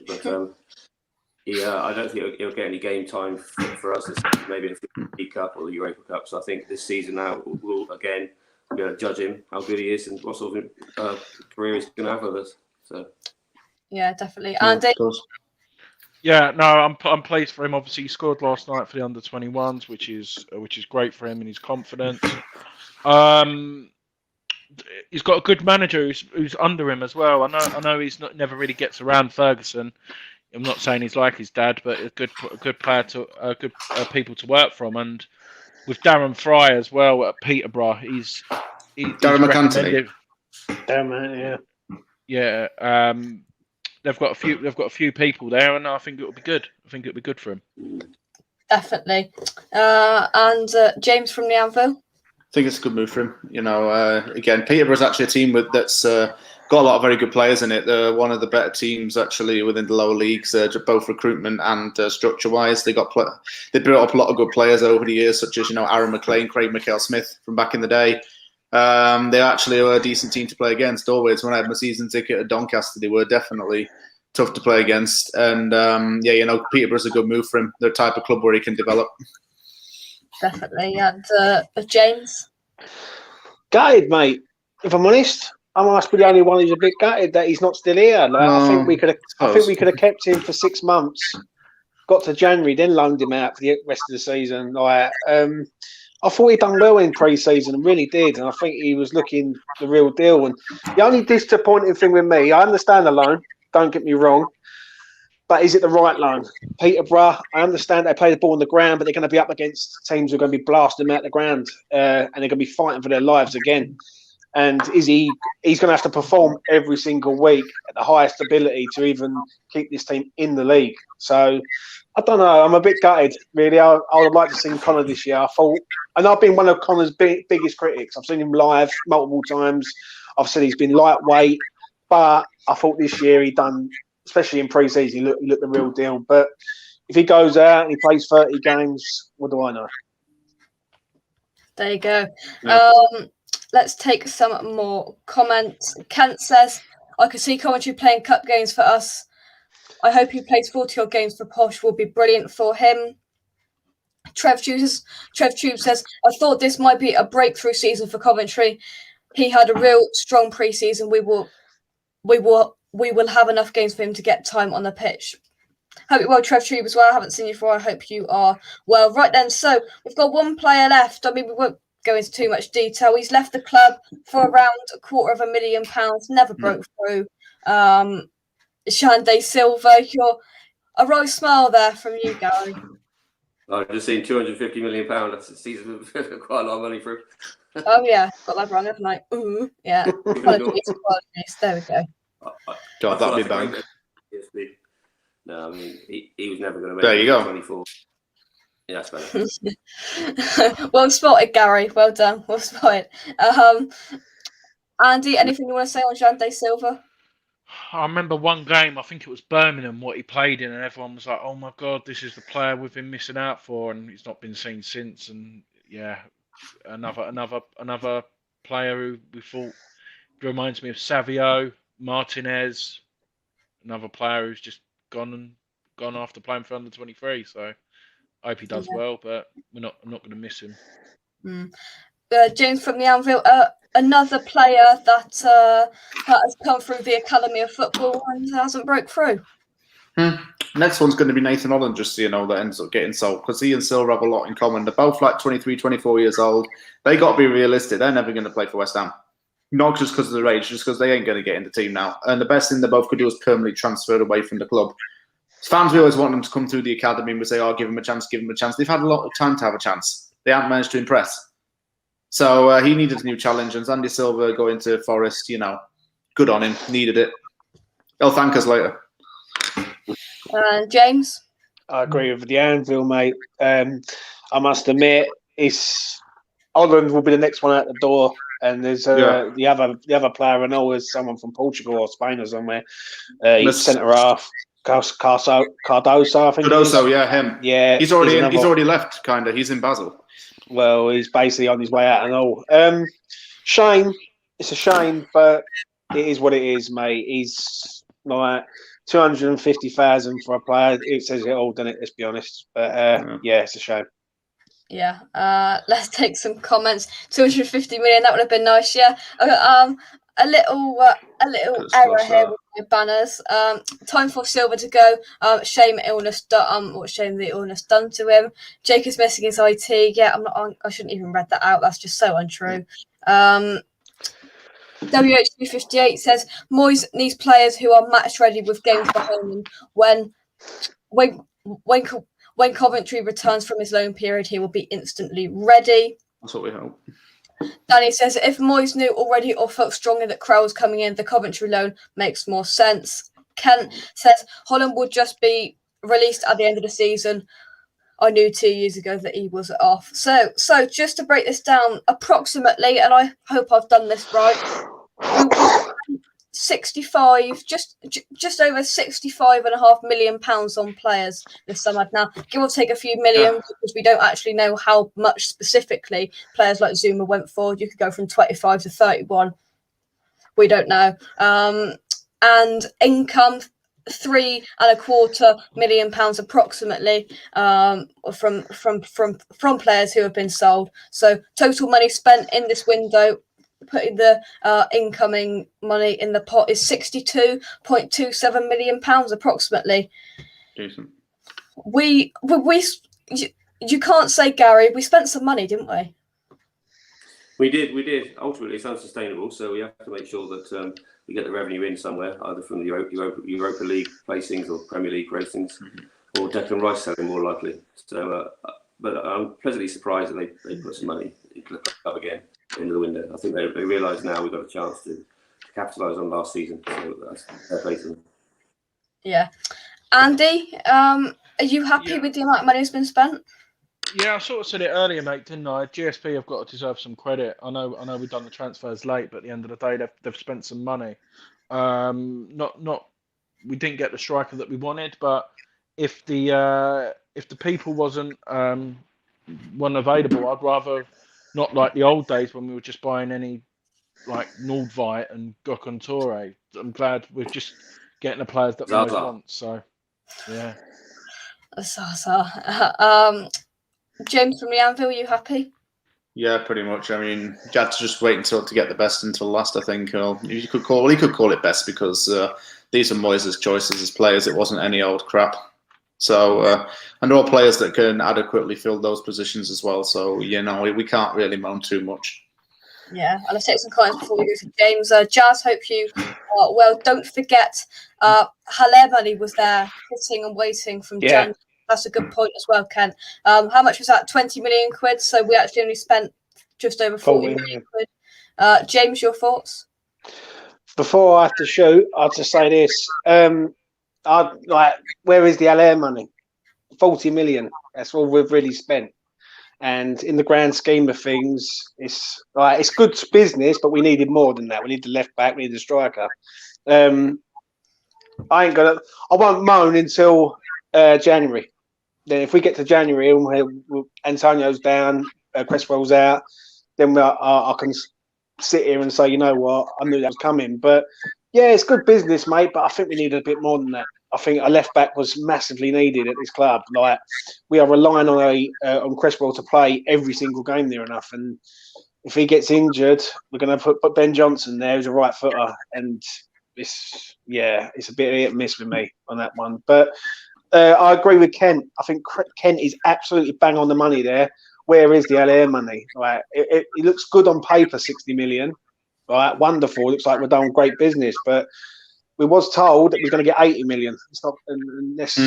But, I don't think he'll get any game time for us this season, maybe in the League Cup or the Europa Cup. So I think this season now we'll again be able to judge him, how good he is and what sort of career he's going to have with us. So. Yeah, definitely. Andy? Yeah, no, I'm pleased for him. Obviously, he scored last night for the under-21s, which is great for him and his confidence. He's got a good manager who's under him as well. I know he's never really gets around Ferguson. I'm not saying he's like his dad, but a good player to good people to work from. And with Darren Fry as well at Peterborough, he's Darren recommended. Damn, Yeah. They've got a few people there, and I think it will be good. I think it'll be good for him. Definitely. And James from the Anvil. I think it's a good move for him. You know, again, Peterborough's actually a team that's got a lot of very good players in it. They're one of the better teams actually within the lower leagues, both recruitment and structure-wise. They built up a lot of good players over the years, such as Aaron McLean, Craig McHale-Smith from back in the day. They actually were a decent team to play against. Always, when I had my season ticket at Doncaster, they were definitely tough to play against. And Peterborough's a good move for him. They're a type of club where he can develop. Definitely. And James? Gutted, mate. If I'm honest, I must be the only one who's a bit gutted that he's not still here. Like, I think we could have kept him for 6 months. Got to January, then loaned him out for the rest of the season. Like, I thought he'd done well in pre-season, and really did. And I think he was looking the real deal. And the only disappointing thing with me, I understand the loan. Don't get me wrong. But is it the right loan? Peterborough, I understand they play the ball on the ground, but they're going to be up against teams who are going to be blasting them out the ground, and they're going to be fighting for their lives again. And he's going to have to perform every single week at the highest ability to even keep this team in the league. So I don't know. I'm a bit gutted, really. I would like to see Conor this year. I thought, and I've been one of Conor's biggest critics. I've seen him live multiple times. I've said he's been lightweight, but I thought this year he done, especially in pre-season, he looked the real deal. But if he goes out and he plays 30 games, what do I know? There you go. Yeah. Let's take some more comments. Kent says, I could see Coventry playing cup games for us. I hope he plays 40-odd games for Posh. Will be brilliant for him. Trev Tube says, I thought this might be a breakthrough season for Coventry. He had a real strong pre-season. We will have enough games for him to get time on the pitch. Hope you're well, Trev Tube, as well. I haven't seen you before. I hope you are well. Right then, so we've got one player left. I mean, we won't go into too much detail. He's left the club for around £250,000. Never broke through. Xande Silva, you're a right smile there from you, Gary. I've just seen £250 million. That's a season of quite a lot of money for him. Oh yeah, got that wrong, haven't I? Ooh, yeah. Apologies. There we go. God, that'd be bang. No, I mean he was never going to make. There you go. 24. Yeah, that's better. Well spotted, Gary. Well done. Well spotted. Andy, anything you want to say on Xande Silva? I remember one game, I think it was Birmingham, what he played in, and everyone was like, "Oh my God, this is the player we've been missing out for," and he's not been seen since. And yeah, another player who we thought reminds me of Savio, Martinez, another player who's just gone after playing for under-23. So I hope he does well, but I'm not going to miss him. James from the Anvil, another player that has come through the Academy of Football and hasn't broke through. Next one's going to be Nathan Holland, just so you know, that ends up getting sold, because he and Silver have a lot in common. They're both like 23, 24 years old. They got to be realistic. They're never going to play for West Ham. Not just because of their age, just because they ain't going to get in the team now. And the best thing they both could do is permanently transfer away from the club. Fans, we always want them to come through the academy and we say, oh, give them a chance, give them a chance. They've had a lot of time to have a chance. They haven't managed to impress. So he needed a new challenge, and Xande Silva going to Forest, good on him, needed it. He'll thank us later. James? I agree with the Anvil, mate. I must admit, Holland will be the next one out the door, and there's the other player I know is someone from Portugal or Spain or somewhere. He's centre half, Cardoso, I think. Cardoso, yeah, him. Yeah, he's already left, kind of. He's in Basel. Well, he's basically on his way out and all. Shame. It's a shame, but it is what it is, mate. He's like 250,000 for a player. It says it all, doesn't it? Let's be honest. But yeah, it's a shame. Yeah. Let's take some comments. 250 million. That would have been nice. Yeah. A little error here with my banners. Time for Silver to go. Shame illness. Shame the illness done to him. Jake is missing his IT. Yeah, I shouldn't even read that out. That's just so untrue. WH258 says Moyes needs players who are match ready with games behind them when when Coventry returns from his loan period, he will be instantly ready. That's what we hope. Danny says, if Moyes knew already or felt strongly that Kral was coming in, the Coventry loan makes more sense. Kent says, Holland would just be released at the end of the season. I knew 2 years ago that he was off. So just to break this down, approximately, and I hope I've done this right, we 65, just over £65.5 million on players this summer. Now, give or take a few million, because we don't actually know how much specifically players like Zouma went for. You could go from 25 to 31. We don't know. And income, £3.25 million approximately from players who have been sold. So total money spent in this window, putting the incoming money in the pot, is £62.27 million approximately. Decent. You can't say, Gary, we spent some money, didn't we? We did. Ultimately, it's unsustainable, so we have to make sure that we get the revenue in somewhere, either from the Europa League placings or Premier League placings, or Declan Rice selling more likely. So, but I'm pleasantly surprised that they put some money into the club again into the window. I think they realise now we've got a chance to capitalise on last season. So that's their place. Yeah. Andy, are you happy with the amount of money that's been spent? Yeah, I sort of said it earlier, mate, didn't I? GSP have got to deserve some credit. I know we've done the transfers late, but at the end of the day, they've spent some money. We didn't get the striker that we wanted, but if the people wasn't available, I'd rather not like the old days when we were just buying any like Nordveit and Gökhan Toure. I'm glad we're just getting the players that Moyes wants. So yeah. James from the Anvil, are you happy? Yeah, pretty much. I mean, you had to just wait to get the best until last, I think. He could call it best because these are Moyes' choices as players. It wasn't any old crap. So, and they're all players that can adequately fill those positions as well. So, we can't really moan too much. Yeah, and I'll take some comments before we go to James. Jazz, hope you are well. Don't forget, Haller money was there, sitting and waiting from Jan. That's a good point as well, Ken. How much was that? 20 million quid. So we actually only spent just over 40 million quid. James, your thoughts? Before I have to shoot, I'll just say this. Where is the Haller money? 40 million. That's all we've really spent. And in the grand scheme of things, it's good business, but we needed more than that. We need the left back, we need the striker. I won't moan until January. Then if we get to January and Antonio's down, Cresswell's out, then I can sit here and say, you know what, I knew that was coming. But yeah, it's good business, mate, but I think we need a bit more than that. I think a left back was massively needed at this club. Like, we are relying on Cresswell to play every single game near enough, and if he gets injured, we're going to put Ben Johnson there, who's a right footer, and it's a bit hit and miss with me on that one. But I agree with Kent. I think Kent is absolutely bang on the money there. Where is the Haller money? Right, it looks good on paper, 60 million. Right, wonderful. Looks like we're doing great business, but we was told that we're going to get 80 million. It's not. Let's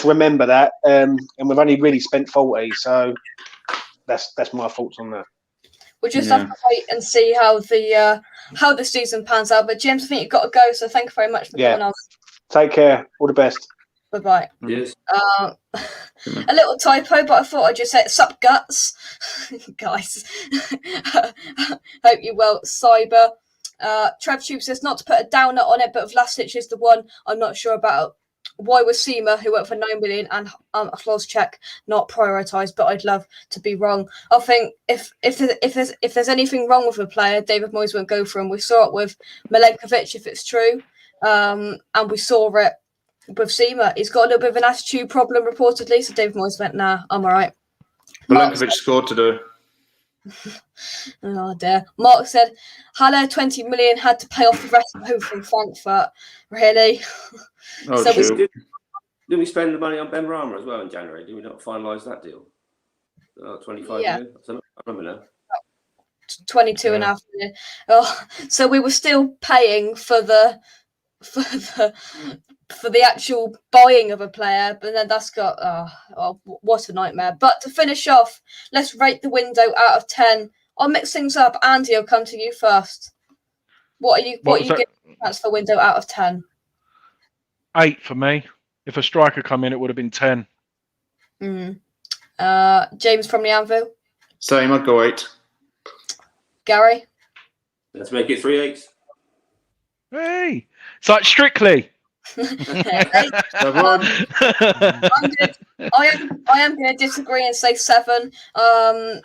remember that. And we've only really spent 40. So that's my thoughts on that. We'll just have to wait and see how the season pans out. But James, I think you've got to go. So thank you very much for coming on. Take care. All the best. Bye-bye. Yes. A little typo, but I thought I'd just say sup guts. Guys. Hope you're well. Cyber. Trev Tube says not to put a downer on it, but Vlasic is the one I'm not sure about. Why was Zouma, who went for 9 million, and Vlasic not prioritised? But I'd love to be wrong. I think if there's anything wrong with a player, David Moyes won't go for him. We saw it with Milenkovic, if it's true, and we saw it with Zouma. He's got a little bit of an attitude problem reportedly, so David Moyes went, nah, I'm all right. Milenkovic scored today. Oh dear. Mark said Haller 20 million had to pay off the rest of home from Frankfurt. Really? Oh, so didn't we spend the money on Ben Rama as well in January? Did we not finalise that deal? 25 million? I remember now. 22.5 million. Oh, so we were still paying for the for the actual buying of a player, but then that's got what a nightmare. But to finish off, let's rate the window out of 10. I'll mix things up. Andy, I'll come to you first. What are you giving transfer window out of 10? 8 for me. If a striker come in, it would have been 10. James from the Anvil. Same, I'd go 8. Gary. Let's make it 3 8s. Hey, it's like Strictly. I am going to disagree and say 7. I'm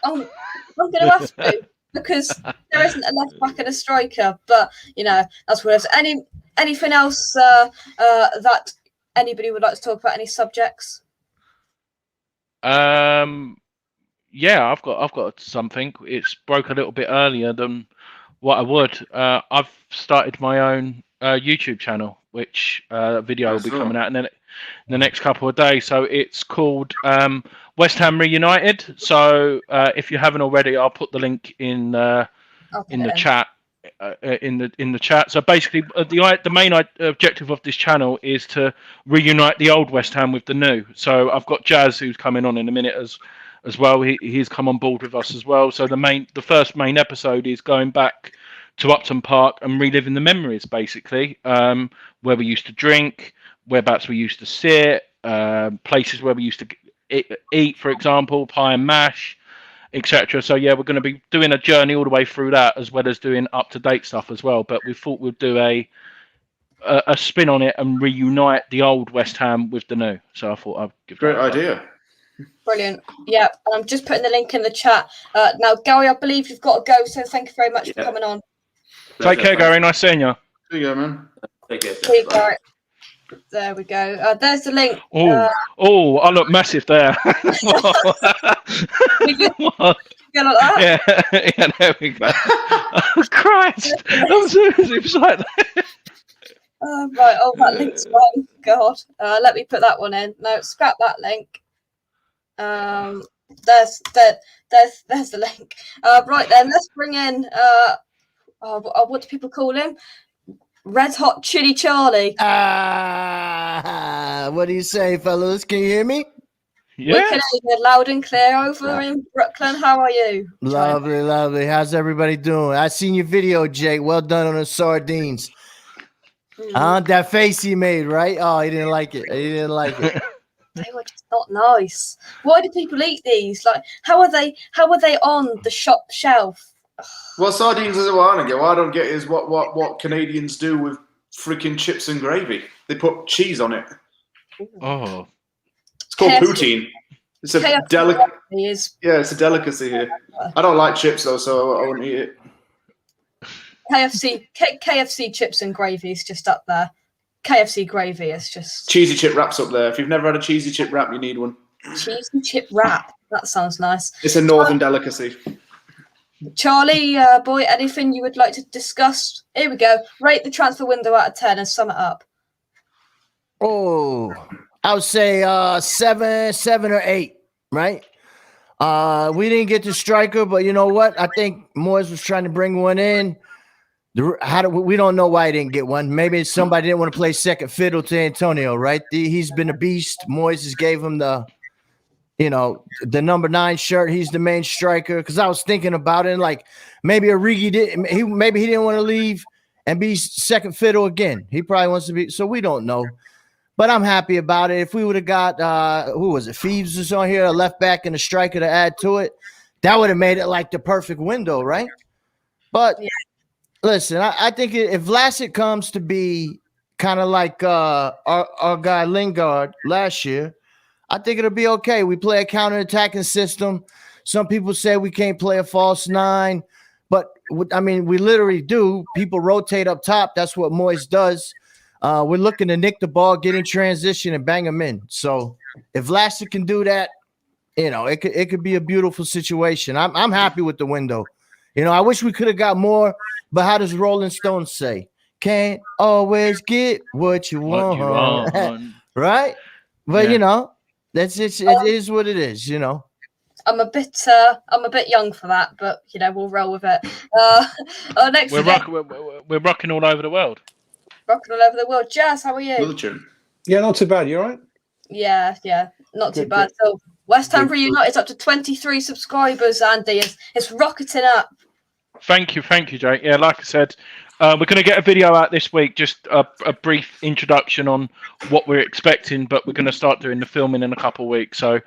going to have to, because there isn't a left back and a striker. But that's what it is. Anything else that anybody would like to talk about? Any subjects? Yeah, I've got something. It's broke a little bit earlier than what I would. I've started my own YouTube channel, which video will be coming out in the next couple of days. So it's called West Ham Reunited. So if you haven't already, I'll put the link in the chat. In the chat. So basically, the main objective of this channel is to reunite the old West Ham with the new. So I've got Jazz, who's coming on in a minute as well. He's come on board with us as well. So the first main episode is going back to Upton Park and reliving the memories, basically, where we used to drink, whereabouts we used to sit, places where we used to eat, for example, pie and mash, etc. So yeah, we're going to be doing a journey all the way through that, as well as doing up-to-date stuff as well. But we thought we'd do a spin on it and reunite the old West Ham with the new. So I thought I'd give Great idea. Brilliant. Yeah, I'm just putting the link in the chat. Now, Gary, I believe you've got to go, so thank you very much for coming on. Take care, Gary. Nice seeing you. There you go, man. Take care. See you, Gary. There we go. There's the link. Oh, I look massive there. Go like that? Yeah, there we go. Oh, Christ. It was like that. Right, that link's wrong. God. Let me put that one in. No, scrap that link. There's the link. Right then, let's bring in what do people call him? Red Hot Chili Charlie. What do you say, fellas? Can you hear me? Yeah. We can hear you loud and clear over in Brooklyn. How are you? Lovely, lovely. How's everybody doing? I seen your video, Jake. Well done on the sardines. That face he made, right? Oh, he didn't like it. He didn't like it. They were just not nice. Why do people eat these? Like, how are they on the shop shelf? What sardines does it want to get? What I don't get is what Canadians do with freaking chips and gravy. They put cheese on it. Oh. It's called poutine. It's a delicacy. Yeah, it's a delicacy here. I don't like chips though, so I won't eat it. KFC chips and gravy is just up there. KFC gravy is just... Cheesy chip wraps up there. If you've never had a cheesy chip wrap, you need one. Cheesy chip wrap. That sounds nice. It's a northern delicacy. Charlie, boy, anything you would like to discuss? Here we go. Rate the transfer window out of 10 and sum it up. Oh, I would say 7 or 8, right? We didn't get the striker, but you know what? I think Moyes was trying to bring one in. We don't know why he didn't get one. Maybe somebody didn't want to play second fiddle to Antonio, right? He's been a beast. Moyes just gave him the number 9 shirt. He's the main striker. Because I was thinking about it, and like maybe Origi didn't. Maybe he didn't want to leave and be second fiddle again. He probably wants to be. So we don't know. But I'm happy about it. If we would have got who was it? Phoebes was on here, a left back and a striker to add to it. That would have made it like the perfect window, right? But listen, I think if Vlasic comes to be kind of like our guy Lingard last year, I think it'll be okay. We play a counter-attacking system. Some people say we can't play a false 9, but I mean, we literally do. People rotate up top. That's what Moyes does. We're looking to nick the ball, get in transition, and bang them in. So if Vlasic can do that, it could be a beautiful situation. I'm happy with the window. I wish we could have got more, but how does Rolling Stone say? Can't always get what you want. Right? But that's it. It is what it is. I'm a bit young for that, but we'll roll with it. Next we're rocking all over the world. rocking all over the world. Jazz, how are you? Another tune. Yeah, not too bad. You all right? Yeah, not too Good, bad. good. So West Ham Good. Reunited's up to 23 subscribers, Andy. It's rocketing up. Thank you, Jake. Yeah, like I said, we're going to get a video out this week, just a brief introduction on what we're expecting, but we're going to start doing the filming in a couple of weeks. So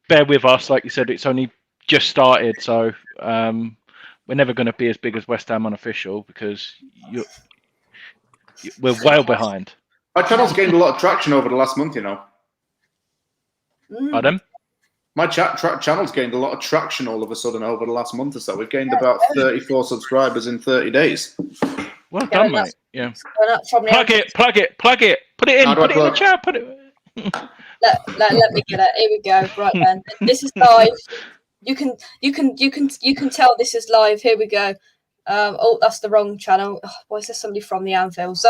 bear with us. Like you said, it's only just started. So we're never going to be as big as West Ham Unofficial because we're well behind. Our channel's gained a lot of traction over the last month, you know. Pardon? My channel's gained a lot of traction all of a sudden over the last month or so. We've gained about 34 subscribers in 30 days. Well done, mate. Yeah. Plug it. Put it in. Put it in the chat. Put it. Let me get it. Here we go. Right then. This is live. You can tell this is live. Here we go. Oh, that's the wrong channel. Oh, why is there somebody from the Anvils?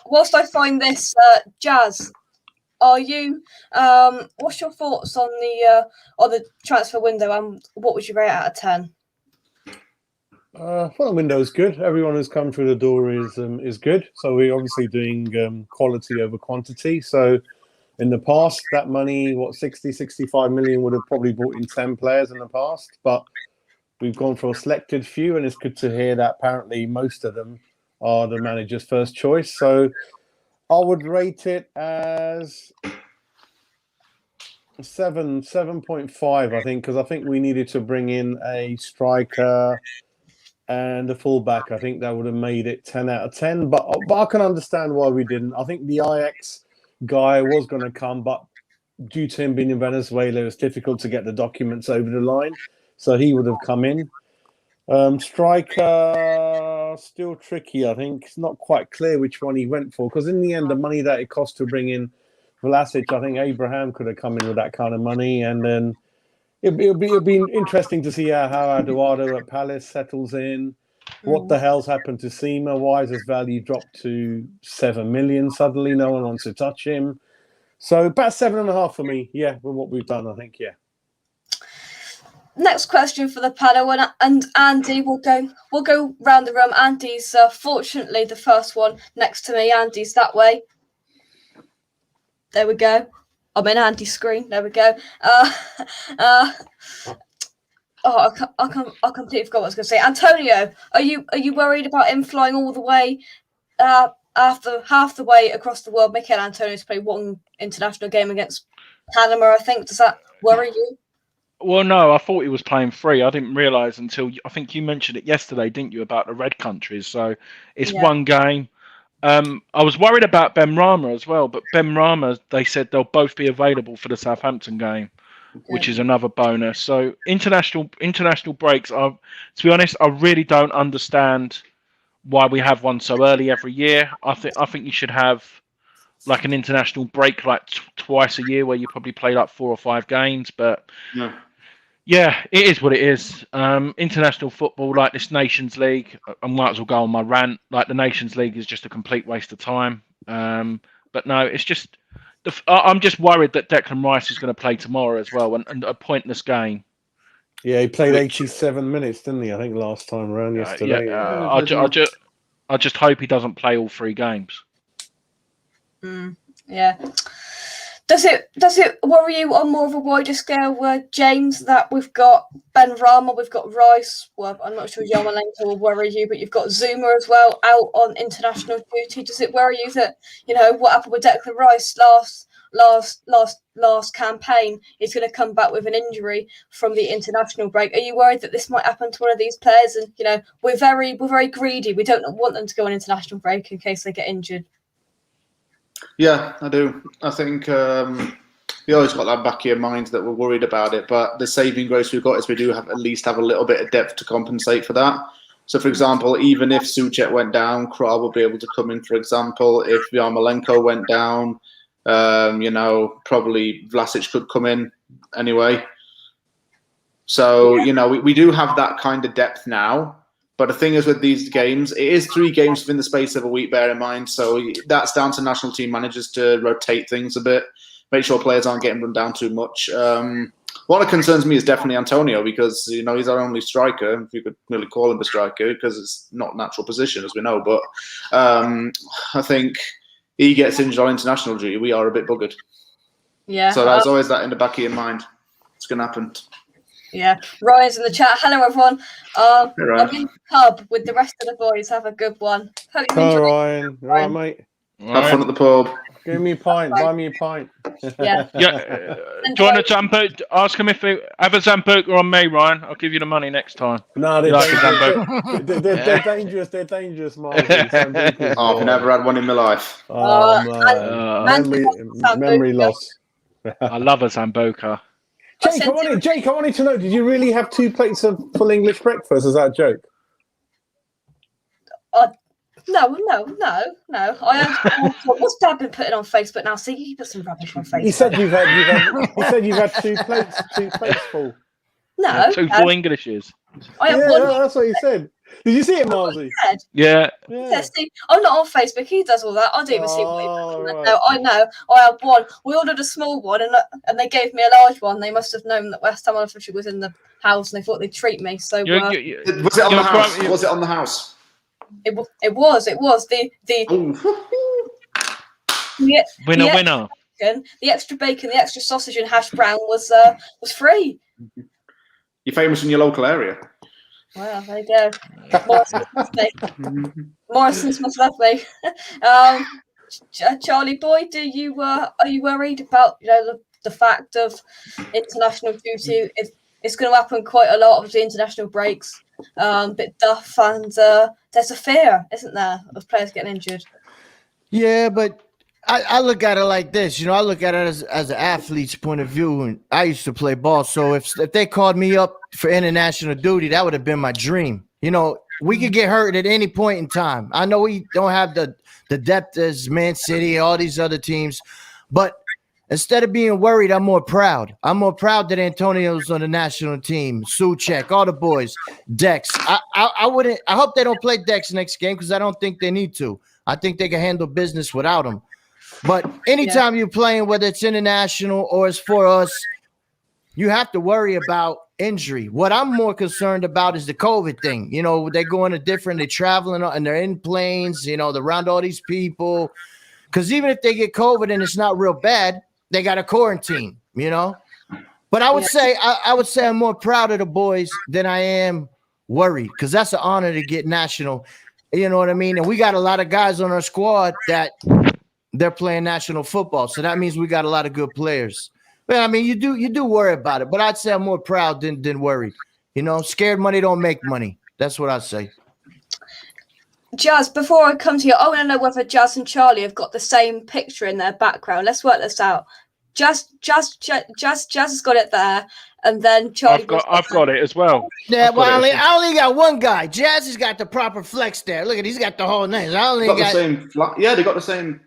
Whilst I find this, Jazz, are you? What's your thoughts on the transfer window? And what would you rate out of 10? Well, the window's good. Everyone who's come through the door is good. So we're obviously doing quality over quantity. So in the past, that money, 65 million would have probably brought in 10 players in the past. But we've gone for a selected few, and it's good to hear that apparently most of them are the manager's first choice. So I would rate it as 7.5, I think, because I think we needed to bring in a striker and a fullback. I think that would have made it 10 out of 10. But I can understand why we didn't. I think the Ajax guy was going to come, but due to him being in Venezuela, it was difficult to get the documents over the line. So he would have come in. Striker, still tricky, I think. It's not quite clear which one he went for, because in the end, the money that it cost to bring in Vlasic, I think Abraham could have come in with that kind of money. And then it'll be interesting to see how Eduardo at Palace settles in. What the hell's happened to Zouma? Why has his value dropped to 7 million suddenly? No one wants to touch him. So about 7.5 for me. Yeah, with what we've done, I think. Yeah. Next question for the panel, and Andy, we'll go round the room. Andy's fortunately the first one next to me. Andy's that way. There we go. I'm in Andy's screen. There we go. I completely forgot what I was going to say. Antonio, are you worried about him flying all the way after half the way across the world? Mikel Antonio's played one international game against Panama, I think. Does that worry you? Well, no, I thought he was playing free. I didn't realise until I think you mentioned it yesterday, didn't you, about the red countries? So it's one game. I was worried about Ben Rama as well, but Ben Rama, they said they'll both be available for the Southampton game, which is another bonus. So international breaks. To be honest, I really don't understand why we have one so early every year. I think you should have like an international break like twice a year where you probably play like 4 or 5 games. But yeah, it is what it is. International football, like this Nations League, I might as well go on my rant. Like the Nations League is just a complete waste of time. But no, it's just I'm just worried that Declan Rice is going to play tomorrow as well, and a pointless game. Yeah, he played 87 minutes, didn't he? I think last time around yesterday. I just hope he doesn't play all 3 games. Yeah. Does it worry you on more of a wider scale, James, that we've got Ben Rama, we've got Rice? Well, I'm not sure Yarmolenko will worry you, but you've got Zouma as well out on international duty. Does it worry you that, what happened with Declan Rice last campaign is going to come back with an injury from the international break? Are you worried that this might happen to one of these players? And we're very greedy. We don't want them to go on international break in case they get injured. Yeah, I do. I think you always got that back of your mind that we're worried about it, but the saving grace we've got is we do have at least have a little bit of depth to compensate for that. So, for example, even if Souček went down, Kral will be able to come in, for example. If Yarmolenko went down, probably Vlasic could come in anyway. So, we do have that kind of depth now. But the thing is with these games, it is 3 games within the space of a week, bear in mind. So that's down to national team managers to rotate things a bit. make sure players aren't getting run down too much. One that concerns me is definitely Antonio, because he's our only striker, if you could really call him a striker, because it's not natural position, as we know. But I think he gets injured on international duty, we are a bit buggered. Yeah. So there's always that in the back of your mind. It's going to happen. Yeah. Ryan's in the chat. Hello, everyone. Hey, Ryan. I'm in the pub with the rest of the boys. Have a good one. Hope you Hello, enjoy. Ryan. Right, mate. Have fun at the pub. Give me a pint. Buy me a pint. Yeah. Yeah. Do you want a Zambuca? Ask him if they have a Zambuca on me, Ryan. I'll give you the money next time. No, You they're like a Zambuca? they're dangerous. They're dangerous, Marty. I've never had one in my life. Memory loss. I love a Zambuca. Jake, I wanted to know, did you really have 2 plates of full English breakfast? Is that a joke? No. What's Dad been putting on Facebook now? See, you put some rubbish on Facebook. He said you've had 2 plates full. No. 2 full Englishes. I have Yeah, one. that's what he said. Did you see it, Marzi? Yeah. Yeah, see, I'm not on Facebook. He does all that. I don't even see what he puts on. right. No, I know. I have one. We ordered a small one, and they gave me a large one. They must have known that West Ham Unofficial was in the house, and they thought they'd treat me. So Was it on the house? Was it on the house? It was the Winner. The extra bacon, the extra sausage, and hash brown was free. You're famous in your local area. Well, there you go. Morrison's must love me. Charlie boy, are you worried about the fact of international duty? It's going to happen quite a lot of the international breaks. Bit duff, and there's a fear, isn't there, of players getting injured? Yeah, but I look at it like this. I look at it as an athlete's point of view, and I used to play ball. So if they called me up for international duty, that would have been my dream. We could get hurt at any point in time. I know we don't have the depth as Man City, all these other teams, but instead of being worried, I'm more proud. I'm more proud that Antonio's on the national team. Suchek, all the boys, Dex. I hope they don't play Dex next game, because I don't think they need to. I think they can handle business without him. But anytime you're playing, whether it's international or it's for us, you have to worry about injury. What I'm more concerned about is the COVID thing. They're going to they're traveling and they're in planes, they're around all these people. Because even if they get COVID and it's not real bad, they got to quarantine, But I would say I'm more proud of the boys than I am worried, because that's an honor to get national. You know what I mean? And we got a lot of guys on our squad that they're playing national football. So that means we got a lot of good players. But I mean, you do worry about it, but I'd say I'm more proud than worried. Scared money don't make money. That's what I'd say. Jazz, before I come to you, I want to know whether Jazz and Charlie have got the same picture in their background. Let's work this out. Jazz has got it there, and then Charlie. I've got it as well. Yeah, well, I only got one guy. Jazz has got the proper flex there. Look at, he's got the whole name. I only got the same. Yeah, they got the same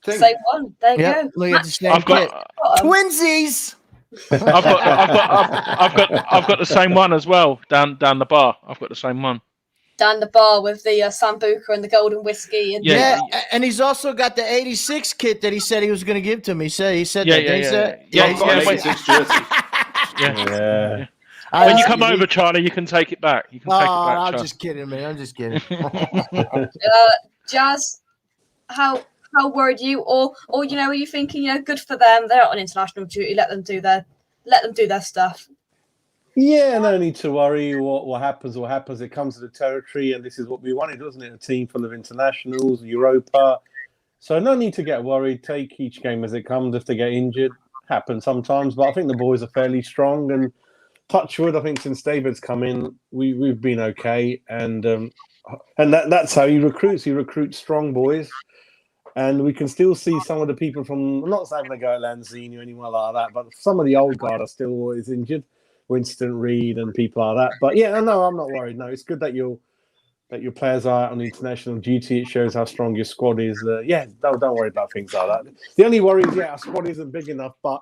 thing. Same one. There you go. Look at this name. I've got twinsies. I've got the same one as well. Down the bar. I've got the same one. Down the bar with the Sambuca and the golden whiskey. And and he's also got the 86 kit that he said he was going to give to me. He said that. Yeah. When you come over, Charlie, you can take it back. You can take it back. I'm just kidding, man. I'm just kidding. Jazz, how worried you, or are you thinking, good for them? They're out on international duty. Let them do their stuff. Yeah, no need to worry. What happens, it comes to the territory, and this is what we wanted, wasn't it? A team full of internationals, Europa. So no need to get worried. Take each game as it comes. If they get injured, happens sometimes. But I think the boys are fairly strong, and touch wood, I think since David's come in, we've been okay, and that's how he recruits. He recruits strong boys, and we can still see some of the people from. I'm not saying they go at Lanzini or anyone like that, but some of the old guard are still always injured. Winston Reed and people like that. But yeah, no, I'm not worried. No, it's good that your players are out on international duty. It shows how strong your squad is. Don't worry about things like that. The only worry is, our squad isn't big enough. But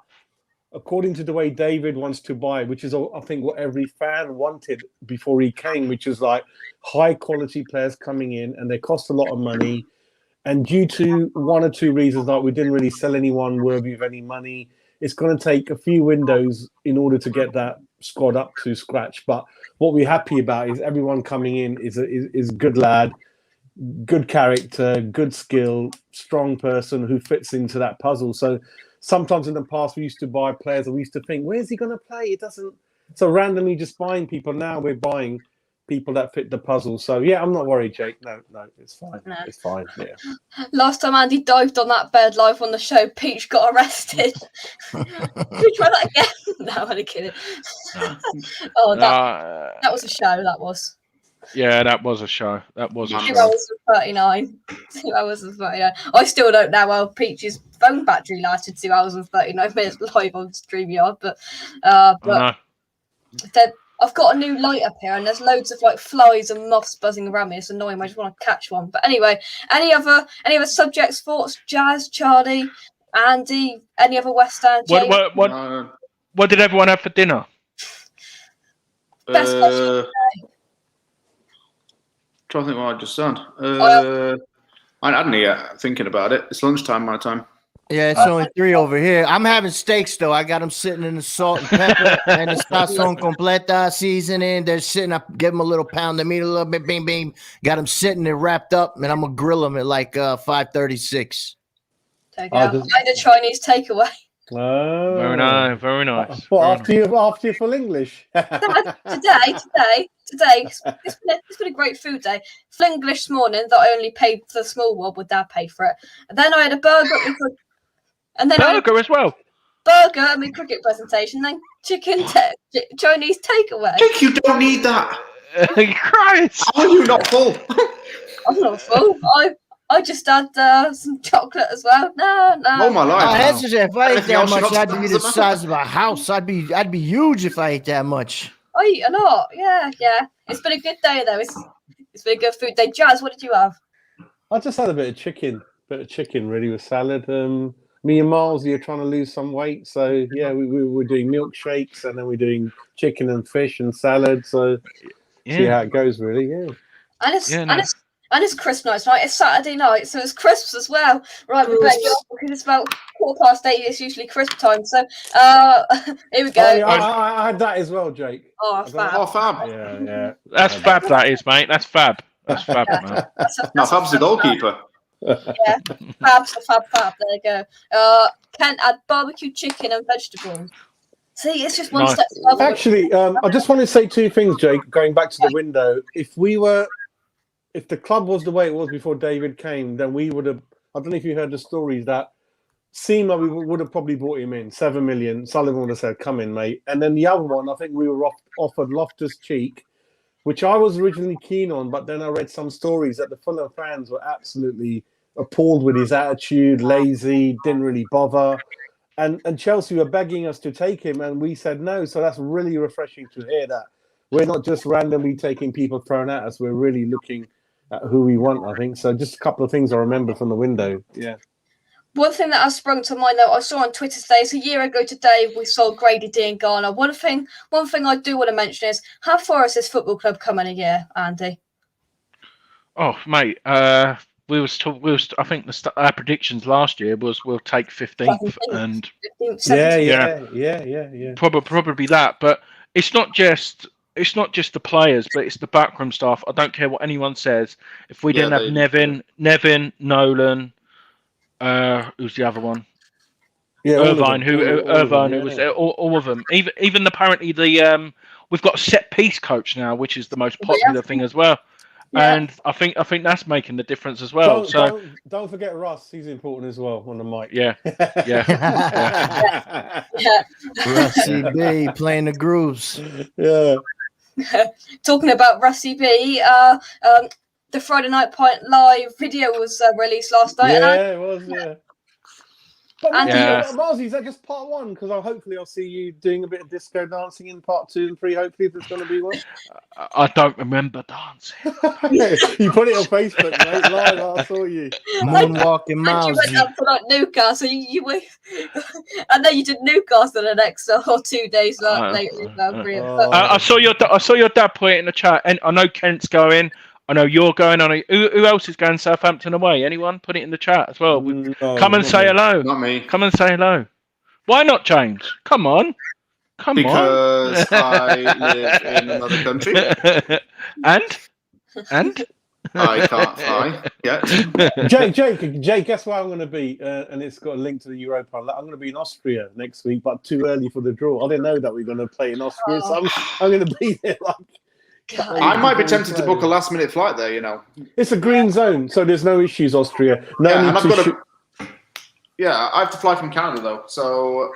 according to the way David wants to buy, which is, I think, what every fan wanted before he came, which is like high quality players coming in, and they cost a lot of money. And due to one or two reasons, like we didn't really sell anyone worthy of any money, it's going to take a few windows in order to get that squad up to scratch. But what we're happy about is everyone coming in is a good lad, good character, good skill, strong person who fits into that puzzle. So sometimes in the past we used to buy players and we used to think, where's he going to play? It doesn't. So randomly just buying people. Now we're buying people that fit the puzzle. So yeah, I'm not worried, Jake. No, it's fine. No. It's fine. Yeah. Last time Andy dived on that bed live on the show, Peach got arrested. Can we try that again? No, I'm only kidding. Oh, that was a show. That was. Yeah, that was a show. That was a 2 show. hours and 39. 2 hours and 39. I still don't know how Peach's phone battery lasted 2 hours and 39 minutes live on StreamYard, but I've got a new light up here, and there's loads of like flies and moths buzzing around me. It's annoying. I just want to catch one. But anyway, any other subjects, thoughts? Jazz, Charlie, Andy, any other West Ham? What did everyone have for dinner? Best question. Trying to think what I just said. I hadn't yet. Thinking about it, it's lunchtime my time. Yeah, it's only 3 over here. I'm having steaks though. I got them sitting in the salt and pepper and the sazon completa seasoning. They're sitting. I give them a little pound of meat, a little bit, bing, bing. Got them sitting there wrapped up, and I'm gonna grill them at like 5:36. There you go. I had a Chinese takeaway. Oh, very nice. Well, after your full English. today, it's been a great food day. Full English this morning that I only paid for the small one, but Dad paid for it. And then I had a burger. And then as well. Burger and my cricket presentation, then chicken Chinese takeaway. Jake, you don't need that. Christ! How are you not full? I'm not full. I just had some chocolate as well. No. Oh my life! If I ate that much, I'd be the size of a house. I'd be huge if I ate that much. I eat a lot. Yeah. It's been a good day though. It's been a good food day. Jazz, what did you have? I just had a bit of chicken really with salad. Me and Miles, you're trying to lose some weight, so yeah, we were doing milkshakes and then we're doing chicken and fish and salad. So see how it goes, really. Yeah. And it's crisp night tonight. It's Saturday night, so it's crisps as well. Right, we're better off because it's about 8:15. It's usually crisp time. So here we go. Oh, yeah, I had that as well, Jake. Oh, fab. Oh, fab. Yeah. That's fab, that is, mate. That's fab. That's fab, man. Fab's the goalkeeper. Yeah, fab. There you go. Kent had barbecue chicken and vegetables. See, it's just one step above. Actually, I just want to say 2 things, Jake. Going back to the window, if the club was the way it was before David came, then we would have. I don't know if you heard the stories that Seema, we would have probably brought him in 7 million. Sullivan would have said, "Come in, mate." And then the other one, I think we were offered Loftus-Cheek, which I was originally keen on, but then I read some stories that the Fulham fans were absolutely appalled with his attitude, lazy, didn't really bother. And Chelsea were begging us to take him, and we said no. So that's really refreshing to hear that we're not just randomly taking people thrown at us. We're really looking at who we want, I think. So just a couple of things I remember from the window. Yeah. One thing that has sprung to mind, though, I saw on Twitter today, it's a year ago today, we saw Grady D in Ghana. One thing I do want to mention is, how far has this football club come in a year, Andy? Oh, mate, we was I think our predictions last year was we'll take 15th and 15th, Yeah. Probably that, but it's not just the players, but it's the backroom staff. I don't care what anyone says. If we didn't have Nevin, Nolan, who's the other one? Yeah, Irvine, who was there, all of them. Even apparently we've got a set piece coach now, which is the most popular thing as well. Yeah. And I think that's making the difference as well. Don't forget Russ; he's important as well on the mic. Yeah. Rusty B playing the grooves. Yeah. Talking about Rusty B, the Friday Night Pint live video was released last night. It was. Yeah. But Marzi, is that just part 1? Because hopefully I'll see you doing a bit of disco dancing in part 2 and 3. Hopefully, if there's going to be one. I don't remember dancing. You put it on Facebook, mate. Live, I saw you. Moonwalking Marzi. You went up to like Newcastle. You were. I know you did Newcastle the next 2 days later. I saw your dad put it in the chat, and I know Kent's going. I know you're going on. Who else is going Southampton away? Anyone? Put it in the chat as well. No, Come and not say me. hello. Not me. Come and say hello. Why not, James? Come on. Come Because on. I live in another country. And? I can't fly yet. Jake, guess where I'm going to be? And it's got a link to the Europa. I'm going to be in Austria next week, but too early for the draw. I didn't know that we're going to play in Austria, so I'm going to be there. I might be tempted to book a last-minute flight there. You know, it's a green zone, so there's no issues. Austria. No yeah, need and I've to got shoot. Yeah, I have to fly from Canada though, so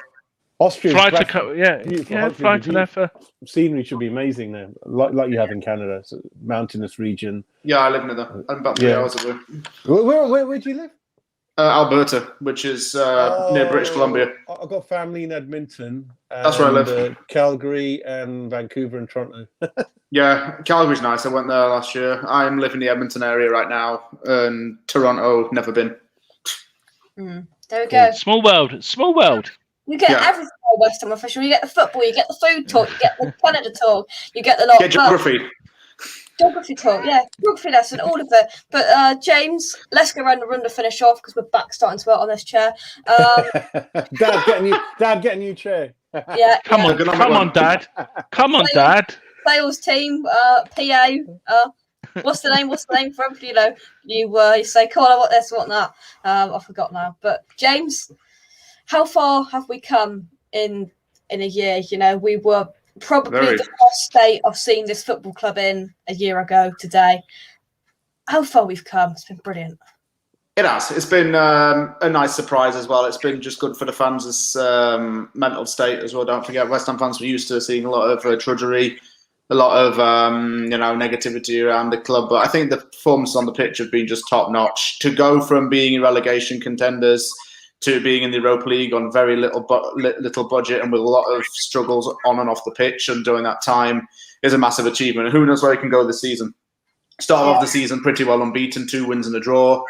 Austria. Fly to there for. Scenery should be amazing there, like you have in Canada. It's a mountainous region. yeah, I live near there. I'm about 3 hours away. Where do you live? Alberta, which is near British Columbia. I've got family in Edmonton. That's where I live. Calgary and Vancouver and Toronto. Yeah, Calgary's nice. I went there last year. I'm living in the Edmonton area right now, and Toronto, never been. There we go. Small world. You get everything on West Ham Official. You get the football, you get the food talk, you get the Canada talk, you get the lot. Get geography. Geography talk, yeah, geography lesson, all of it. But James, let's go around the room to finish off because we're back starting to work on this chair. Dad, get a new chair. Yeah, Come on, Dad. Come on, Dad. Sales team, PA. What's the name for everybody? You say, "Come on, I want this, I want that." I forgot now. But James, how far have we come in a year? You know, we were probably the first state of seeing this football club in a year ago today. How far we've come. It's been brilliant. It has. It's been a nice surprise as well. It's been just good for the fans' mental state as well. Don't forget, West Ham fans were used to seeing a lot of trudgery, a lot of negativity around the club. But I think the performances on the pitch have been just top notch. To go from being in relegation contenders to being in the Europa League on very little budget and with a lot of struggles on and off the pitch, and during that time is a massive achievement. And who knows where he can go this season? Start off the season pretty well unbeaten, 2 wins and a draw.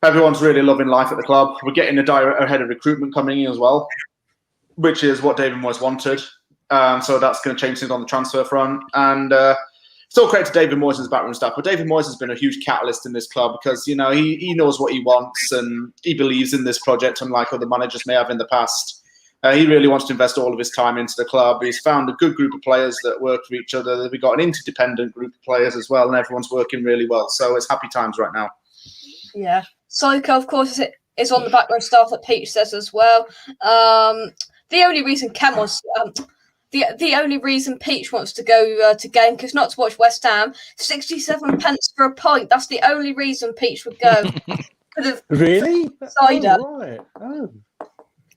Everyone's really loving life at the club. We're getting a head of recruitment coming in as well, which is what David Moyes wanted. So that's going to change things on the transfer front. And still credit to David Moyes' backroom staff. But David Moyes has been a huge catalyst in this club because, you know, he knows what he wants and he believes in this project, unlike other managers may have in the past. He really wants to invest all of his time into the club. He's found a good group of players that work for each other. We've got an interdependent group of players as well, and everyone's working really well. So it's happy times right now. Yeah. Psycho, of course, is on the background staff that Peach says as well. The only reason Ken wants... The only reason Peach wants to go to Gamecast, not to watch West Ham, 67 pence for a pint. That's the only reason Peach would go. Really? Cider. Oh, right. Oh.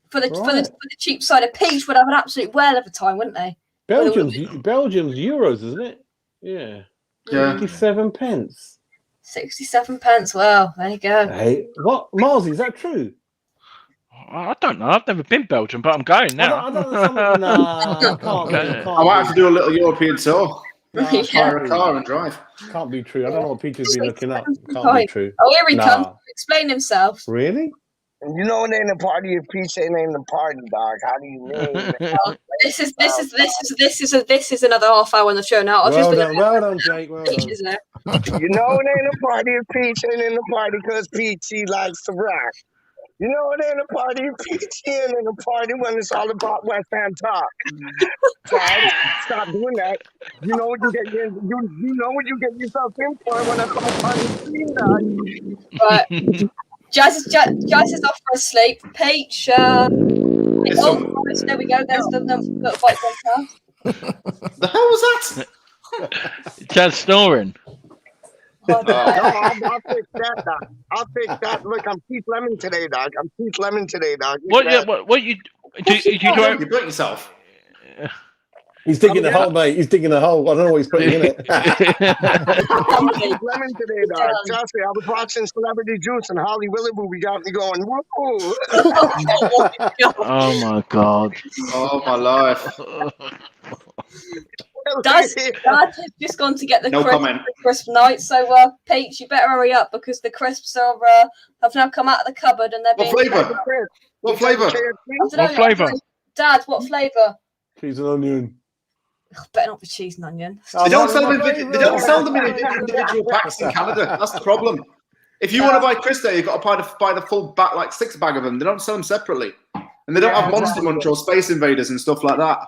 For the cheap cider. Peach would have an absolute whale of a time, wouldn't they? Belgium's euros, isn't it? Yeah. 67 pence. 67 pence. Well, there you go. Hey, what? Miles, is that true? I don't know. I've never been Belgium, but I'm going now. I might have to do a little European tour. Hire a car and drive. Can't be true. I don't know what Peter's been looking up. Can't be true. Oh, here he comes. Explain himself. Really? You know it ain't a party if Peach ain't in the party, dog. How do you mean? This is another half hour on the show now. Well done, Jake. Well done. You know it ain't a party if Peach ain't in the party because Peach, he likes to rock. You know it ain't a party if Peach ain't in a party when it's all about West Ham talk. Stop doing that. You know what you get yourself in for when I come upon the screen, dog. Right. Jazz is off for a sleep. Peach, there we go. There's the little bike podcast. The hell was that? Jazz snoring. I'll fix that, dog. I'll fix that. Look, I'm Keith Lemon today, dog. What you do? You put yourself. He's digging a hole, mate. He's digging a hole. I don't know what he's putting in it. I'm Keith Lemon today, dog. Trust me, I was watching Celebrity Juice and Holly Willoughby got me going, woo. Oh my god. Oh my life. Dad has just gone to get the crisp night, so Peach, you better hurry up because the crisps are have now come out of the cupboard and they're being. What flavour? What flavour? Dad, what flavour? Cheese and onion. Better not be cheese and onion. They don't sell them in individual packs in Canada. That's the problem. If you want to buy Crisco, you've got to buy the full back, like 6-bag of them. They don't sell them separately, and they don't have Monster Munch or Space Invaders and stuff like that.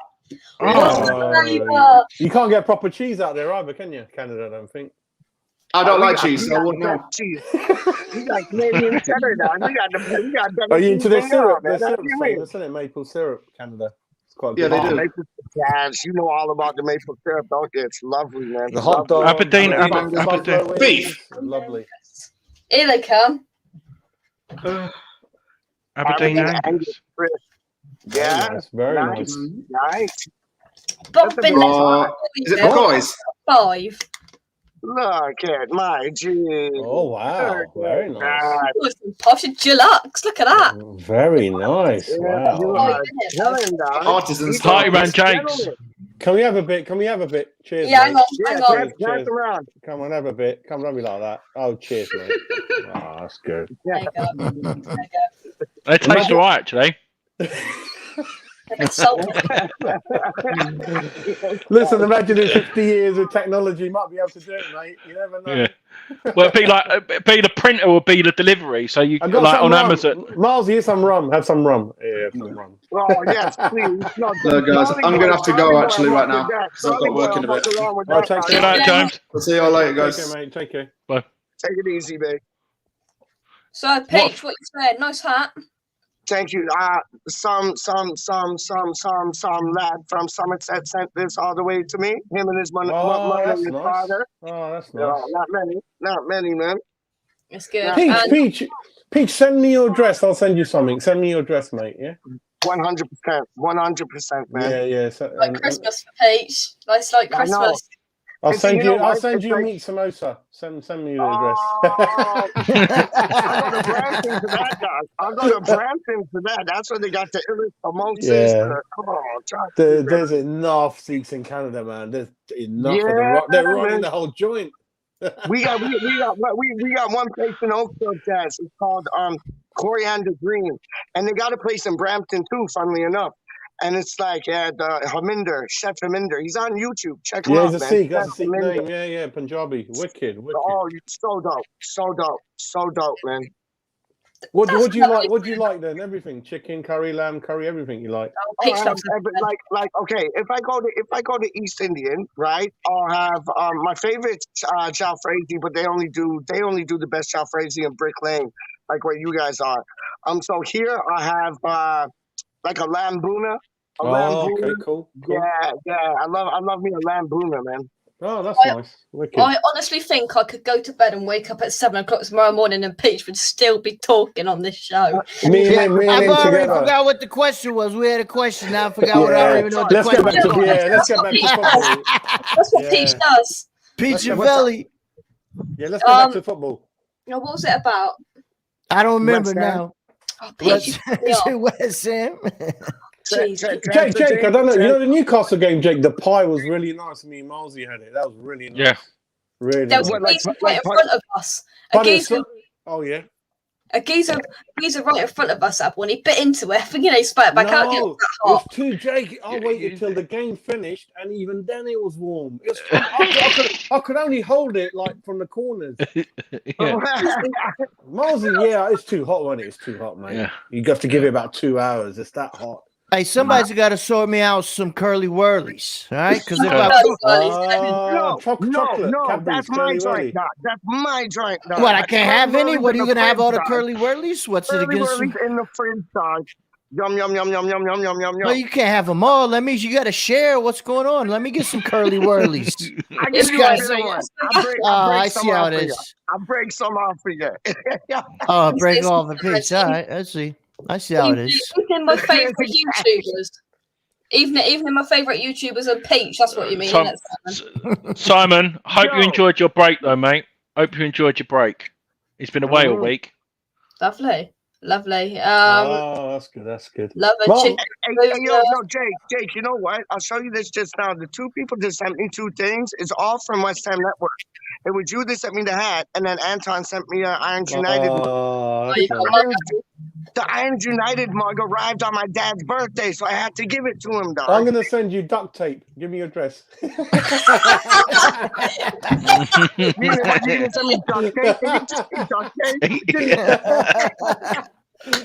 You can't get proper cheese out there either, can you? Canada, I don't think. I don't like cheese, so I wouldn't know. We got Canadian cheddar now. We got Are you into their syrup? Their Their syrup's famous, isn't it? Maple syrup, Canada. It's quite good. Yeah, they do. Maple, yes, you know all about the maple syrup, don't you? It's lovely, man. The hot dog. Aberdeen. Beef. Lovely. Here they come. Aberdeen Angus. Yeah, Nice, very nice. Nice. Bob Bin Is it McCoy's? 5. Look at my G. Oh wow, very nice. Oh, some posh deluxe. Look at that. Very nice. Wow. Artisans. Party man Jakes. Can we have a bit? Cheers. Yeah, mate. hang on. Pass around. Come on, have a bit. Come on, be like that. Oh, cheers, mate. Oh, that's good. There you go. There you go. They taste all right, actually. It's salty. Listen, imagine in 50 years of technology, you might be able to do it, mate. You never know. Yeah. Well, it'd be the printer or be the delivery. So you I've got like some on rum. Amazon. Miles, here's some rum. Have some rum. Yeah, have some rum. Oh, yes, please. No, Look, guys, I'm going to have to go actually right now because I've got work in a bit. I'll take See you later, James. I'll see you all later, guys. Take care, mate. Take care. Bye. Take it easy, babe. So, Peach, what you saying? Nice hat. Thank you. Some lad from Somerset sent this all the way to me. Him and his mother and his father. Oh, that's No, nice. not many, man. It's good. Peach, send me your address. I'll send you something. Send me your address, mate. Yeah. 100%, man. Yeah. So, like Christmas for Peach. It's like Christmas. I'll send you meat samosa. Send me your address. I'll go to Brampton for that, guys. I'll go to Brampton for that. That's where they got the illest samosas. Yeah. Come on, There's enough Sikhs in Canada, man. There's enough of them. They're running the whole joint. we got one place in Oakville, Jazz. It's called Coriander Green, and they got a place in Brampton too. Funnily enough. And it's like, the Chef Haminder. He's on YouTube. Check him out, he's a man. Sikh. That's a Sikh name. Yeah, Punjabi. Wicked. Oh, so dope, man. What do you like? What do you like then? Everything: chicken, curry, lamb, curry, everything you like. Okay. If I go to East Indian, right? I'll have my favorite jalfrezi, but they only do the best jalfrezi in Brick Lane, like where you guys are. So here I have like a lambuna. Okay, cool. Yeah. I love me a lambuna, man. Oh, that's nice. Wicked. I honestly think I could go to bed and wake up at 7 o'clock tomorrow morning and Peach would still be talking on this show. I've already forgot what the question was. We had a question. Now I forgot what I don't even know what the question was. Let's get back to football. That's what Peach does. Peach and Belly. Yeah, let's go back to football. What was it about? I don't remember now. Oh, Peach. West Ham. Jake, I don't know. You know the Newcastle game, Jake. The pie was really nice. Me and Milesy had it. That was really nice. Yeah, really. There was a geezer right in front of us. Oh yeah. A geezer right in front of us. That one. He bit into it. I think he spat it back out. It was too, Jake. I waited till the game finished, and even then it was warm. It was, I could only hold it like from the corners. Milesy, it's too hot when it's too hot, mate. Yeah. You have to give it about 2 hours. It's that hot. Hey, somebody's got to sort me out some curly whirlies, all right? Because if no, that's my joint. That's my joint. What? I can't have any. What are you gonna have? All the curly whirlies? What's it against? Curly whirlies in the fridge, dog. Yum. Well, you can't have them all. That means you got to share. What's going on? Let me get some curly whirlies. I see how it is. I'll break some off for you. Break off a piece. All right, let's see. I see how it is. Even my favourite YouTubers. Even my favourite YouTubers are Peach. That's what you mean, isn't it, Simon? Hope you enjoyed your break, though, mate. Hope you enjoyed your break. It's been away all week. Lovely. Lovely. That's good. That's good. Love a Mom. chicken. Hey, yo, Jake, you know what? I'll show you this just now. The two people that sent me two things is all from West Ham Network. It was you that sent me the hat, and then Anton sent me an Irons United mug. Oh, that's nice. The Irons United mug arrived on my dad's birthday, so I had to give it to him, dog. I'm going to send you duct tape. Give me your address. You gonna send me duct tape? You can just be duct tape.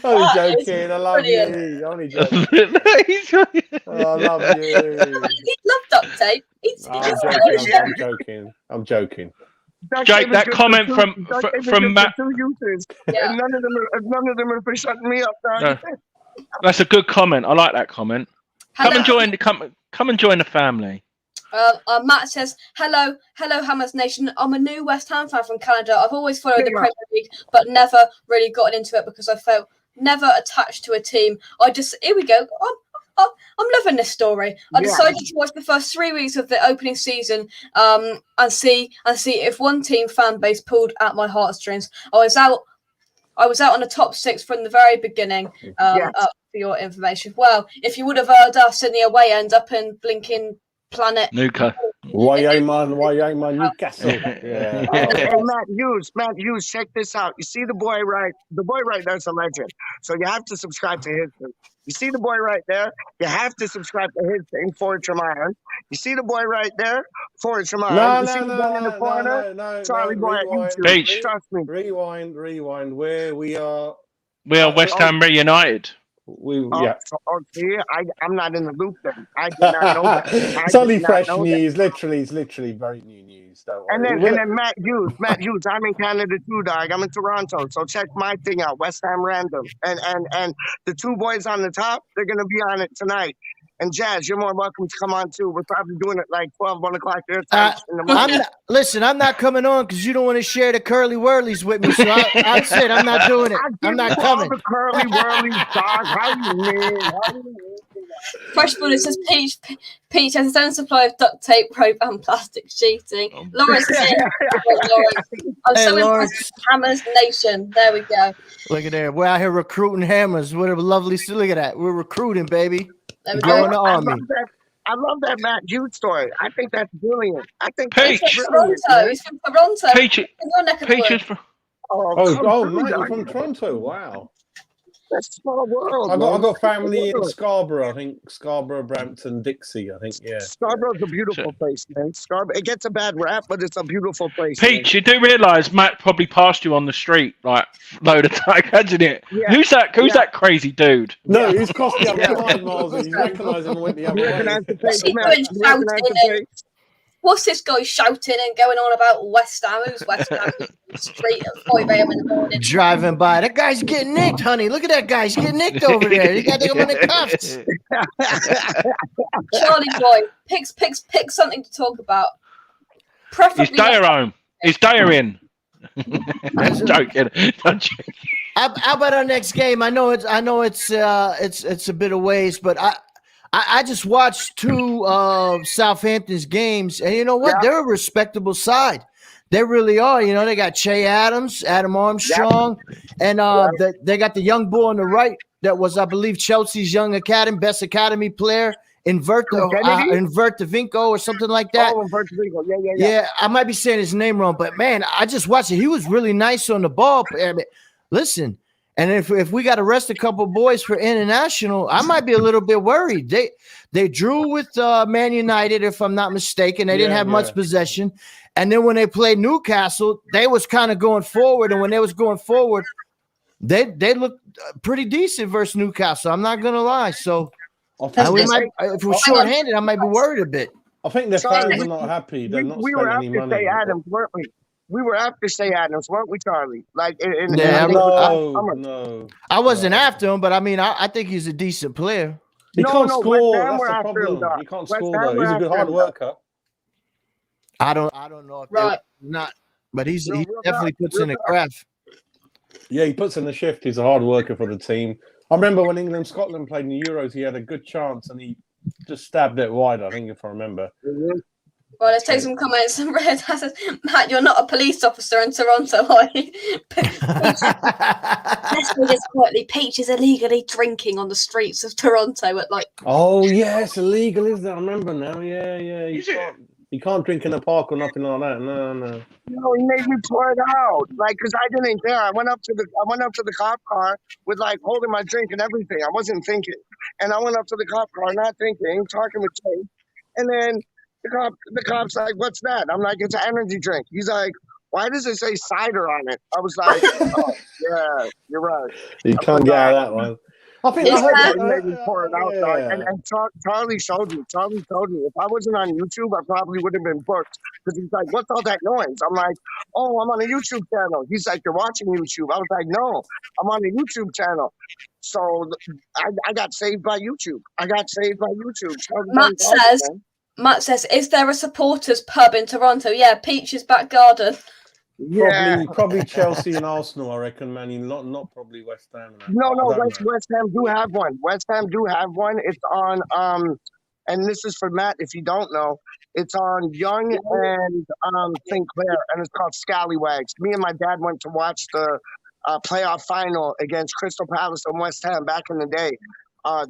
Only joking. I love you. Only joking. I love you. He loved duct tape. I'm joking. Jake, that comment from Matt. Yeah. And none of them are for shutting me up, dog. No. That's a good comment. I like that comment. Come and join the family. Matt says, hello, Hammers Nation. I'm a new West Ham fan from Canada. I've always followed the Premier League, but never really gotten into it because I felt never attached to a team. Here we go. I'm loving this story. I decided to watch the first 3 weeks of the opening season and see if one team fan base pulled at my heartstrings. I was out on the top 6 from the very beginning. Up for your information. Well, if you would have heard us in the away end up in blinking planet Newcastle. Why ain't my Newcastle? Yeah. Hey, Matt Hughes, check this out. You see the boy right there's a legend. So you have to subscribe to his thing. You see the boy right there? You have to subscribe to his thing, Forward Tremaian. You see the boy right there? Forward Tremaian. No, Charlie boy at YouTube. Peach. Trust me. Rewind. Where we are. We are West Ham Reunited. See, I'm not in the loop then. I did not know that. It's only fresh news. It's literally very new news. Don't worry. And then Matt Hughes, I'm in Canada too, dog. I'm in Toronto, so check my thing out, West Ham Random. And the two boys on the top, they're gonna be on it tonight. And Jazz, you're more welcome to come on too. We're probably doing it like 1 o'clock their time in the morning. I'm not coming on because you don't want to share the curly whirlies with me. So I said I'm not doing it. I'm not coming. The curly whirlies, dog. How you mean? Fresh Bullet says Peach has its own supply of duct tape, rope, and plastic sheeting. Lawrence says, I'm so impressed with Hammers Nation. There we go. Look at there. We're out here recruiting hammers. What a lovely. Look at that. We're recruiting, baby. Growing the army. I love that Matt Hughes story. I think that's brilliant. I think Peach. That's brilliant. He's from Toronto. Peach is from. Matt, you're from Toronto. Wow. That's a small world. I got family in Scarborough. I think Scarborough, Brampton, Dixie. I think Scarborough's a beautiful place, man. Scarborough. It gets a bad rap, but it's a beautiful place. Peach, man. you do realise Matt probably passed you on the street like load of time, hasn't it? Yeah. Who's that crazy dude? No, he's crossed the other side, Miles. He's recognised him and went the other way. What's this guy shouting and going on about West Ham? Who's West Ham? Street at 5 a.m. in the morning. Driving by. That guy's getting nicked, honey. Look at that guy. He's getting nicked over there. You got to take him in the cuffs. Charlie boy, pick something to talk about. Preferably. Is Dyer home? Is Dyer in? I'm joking. How about our next game? I know it's a bit of ways, but I just watched 2 of Southampton's games, and you know what? They're a respectable side. They really are. You know, they got Che Adams, Adam Armstrong, and they got the young boy on the right that was, I believe, Chelsea's young best academy player, Invertavinko or something like that. Oh, Invertavinko. Yeah. Yeah, I might be saying his name wrong, but man, I just watched it. He was really nice on the ball. I mean, listen. And if we got to rest a couple boys for international, I might be a little bit worried. They drew with Man United, if I'm not mistaken. They didn't have much possession. And then when they played Newcastle, they was kind of going forward. And when they was going forward, they looked pretty decent versus Newcastle. I'm not going to lie. So if we're shorthanded, I might be worried a bit. I think the fans are not happy. They're not spending any money. Say Adams, weren't we? We were after Say Adams, weren't we, Charlie? No. I wasn't after him, but I mean, I think he's a decent player. He can't score. That's the problem. He can't score though. He's a good hard worker. I don't know if not, but he definitely puts in a craft. Yeah, he puts in the shift. He's a hard worker for the team. I remember when England-Scotland played in the Euros, he had a good chance and he just stabbed it wide, I think, if I remember. Well, let's take some comments. Red says, Matt, you're not a police officer in Toronto, are you? Let's say this quietly. Peach is illegally drinking on the streets of Toronto at like. Oh yeah, it's illegal, isn't it? I remember now. Yeah. You can't drink in the park or nothing like that. No. No, he made me pour it out. Like, cause I didn't care. I went up to the cop car with like holding my drink and everything. I wasn't thinking. And I went up to the cop car, not thinking, talking with Jake. And then the cop's like, "What's that?" I'm like, "It's an energy drink." He's like, "Why does it say cider on it?" I was like, "Oh, yeah, you're right." You can't get out of that one. I think He I heard made me pour it out, dog. And Charlie showed me. Charlie told me if I wasn't on YouTube, I probably would have been booked. Because he's like, "What's all that noise?" I'm like, "Oh, I'm on a YouTube channel." He's like, "You're watching YouTube?" I was like, "No, I'm on a YouTube channel." So I got saved by YouTube. Matt says, "Is there a supporters pub in Toronto?" Yeah, Peach's back garden. Yeah. Probably Chelsea and Arsenal, I reckon, man. Not probably West Ham. No, West Ham do have one. West Ham do have one. It's on and this is for Matt if you don't know. It's on Young and Sinclair, and it's called Scallywags. Me and my dad went to watch the playoff final against Crystal Palace and West Ham back in the day.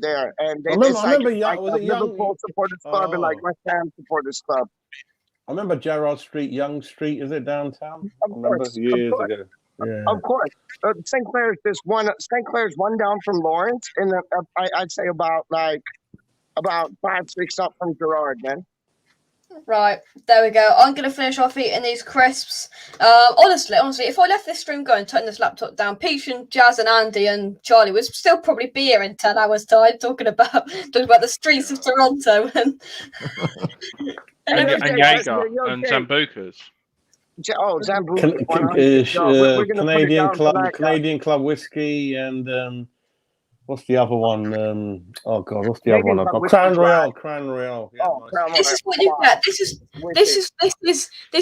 There, and I remember was it Young? Liverpool Supporters Club and like West Ham Supporters Club. I remember Gerrard Street, Young Street. Is it downtown? Years ago. Yeah. Of course. Sinclair's Sinclair's one down from Lawrence, and I'd say about 5-6 up from Gerrard, man. Right, there we go. I'm going to finish off eating these crisps. Honestly, if I left this stream going, turn this laptop down, Peach and Jazz and Andy and Charlie would still probably be here in 10 hours' time talking about the streets of Toronto and Jaeger and Zambucas. Oh, Zambuca. Canadian Club whiskey and what's the other one? What's the other one? I've got Crown Royal. Yeah, nice. This is what you get. This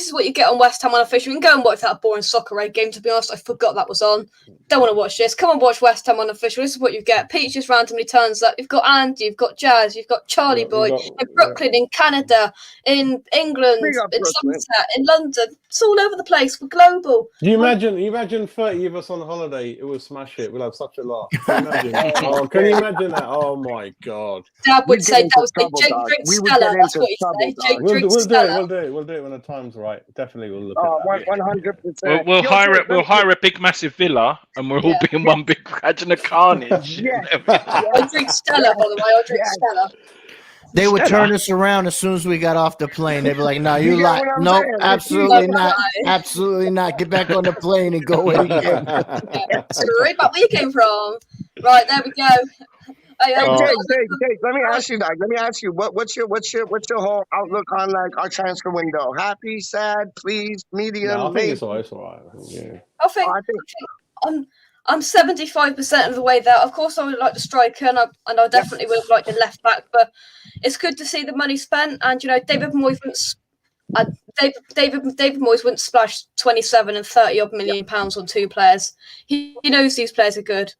is what you get on West Ham Unofficial. You can go and watch that boring soccer game. To be honest, I forgot that was on. Don't want to watch this. Come and watch West Ham Unofficial. This is what you get. Peach just randomly turns up. You've got Andy, you've got Jazz, you've got Charlie Boy in Brooklyn, in Canada, in England, in Somerset, in London. It's all over the place. We're global. Do you imagine 30 of us on holiday? It would smash it. We'll have such a laugh. Can you imagine? Can you imagine that? Oh my God! Dad would say that was the Jake drinks Stella. That's what he said. Jake drinks Stella. We'll do it when the time's right. Definitely, we'll look at that. 100%. We'll hire a big, massive villa, and we'll all be in one big Rajana carnage. Yeah. I drink Stella, by the way. I drink Stella. They would turn us around as soon as we got off the plane. They'd be like, "No, you lie. Nope, absolutely not. Absolutely not. Get back on the plane and go away again." Sorry about where you came from. Right, there we go. Jake, let me ask you, what's your whole outlook on like our transfer window? Happy, sad, pleased, medium? No, I think it's all right. Yeah. I think I'm 75% of the way there. Of course, I would like the striker, and I definitely would have liked the left back. But it's good to see the money spent. And David Moyes wouldn't splash 27 and 30 odd million pounds on two players. He knows these players are good.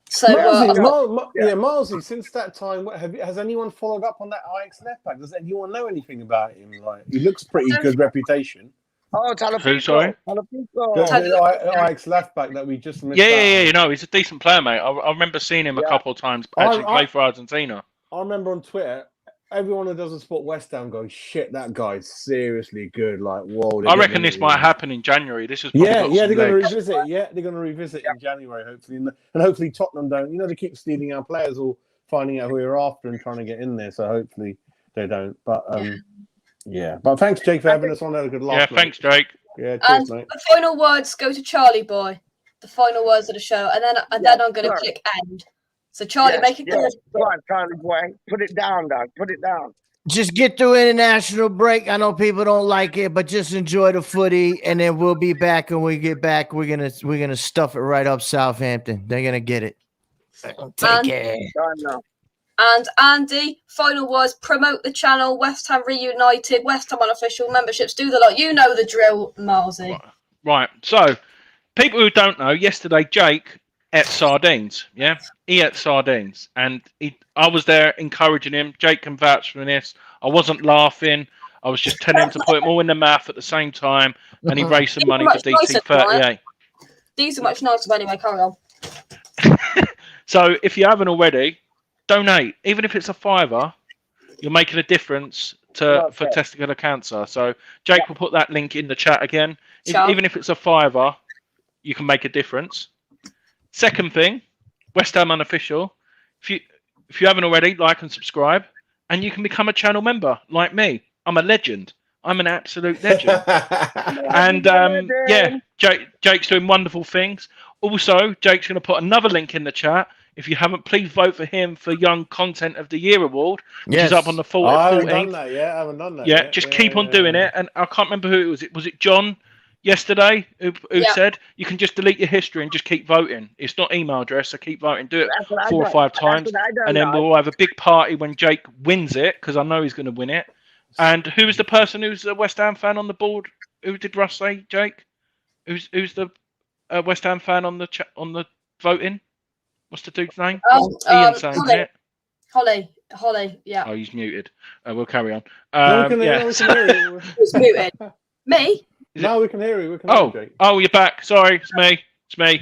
So Marzi, since that time, has anyone followed up on that Ajax left back? Does anyone know anything about him? Like, he looks pretty good reputation. Oh, Who, sorry? The Ajax left back that we just missed. Yeah. He's a decent player, mate. I remember seeing him a couple of times actually play for Argentina. I remember on Twitter, everyone who doesn't support West Ham going, "Shit, that guy's seriously good." Like, whoa. I reckon this might happen in January. This is they're going to revisit. Yeah, they're going to revisit in January, hopefully, and hopefully Tottenham don't. They keep stealing our players or finding out who we're after and trying to get in there. So hopefully they don't. But yeah. But thanks, Jake, for having us on. Had a good laugh. Yeah, thanks, Jake. Yeah, cheers, mate. The final words go to Charlie Boy. The final words of the show, and then I'm going to click end. So Charlie, make it good. Come on, Charlie Boy, put it down, dog. Put it down. Just get through international break. I know people don't like it, but just enjoy the footy, and then we'll be back. And when we get back, we're gonna stuff it right up Southampton. They're gonna get it. Take care. And Andy, final words, promote the channel, West Ham Reunited, West Ham Unofficial memberships, do the lot. You know the drill, Marzi. Right. So, people who don't know, yesterday Jake ate sardines. Yeah, he ate sardines, and I was there encouraging him. Jake can vouch for this. I wasn't laughing. I was just telling him to put them all in the math at the same time, and he raised some money for Much nicer, DC38. These are much nicer, but anyway, carry on. So if you haven't already, donate. Even if it's a £5, you're making a difference for testicular cancer. So Jake will put that link in the chat again. Sure. Even if it's a £5, you can make a difference. Second thing, West Ham Unofficial. If you haven't already, like and subscribe, and you can become a channel member like me. I'm a legend. I'm an absolute legend. And yeah, Jake's doing wonderful things. Also, Jake's going to put another link in the chat. If you haven't, please vote for him for Young Content of the Year award, which is up on the 14th. I haven't done that yet. I haven't done that Yeah, yet. just keep on doing it. And I can't remember who it was. Was it John yesterday who said you can just delete your history and just keep voting? It's not email address, so keep voting. Do it 4 or 5 times. And then we'll have a big party when Jake wins it, because I know he's going to win it. And who is the person who's a West Ham fan on the board? Who did Russ say, Jake? Who's the West Ham fan on the voting? What's the dude's name? Ian saying it. Holly, yeah. Oh, he's muted. We'll carry on. No, we can hear you. Who's muted? Me? No, we can hear you. We can hear you, Jake. Oh, you're back. Sorry, it's me. I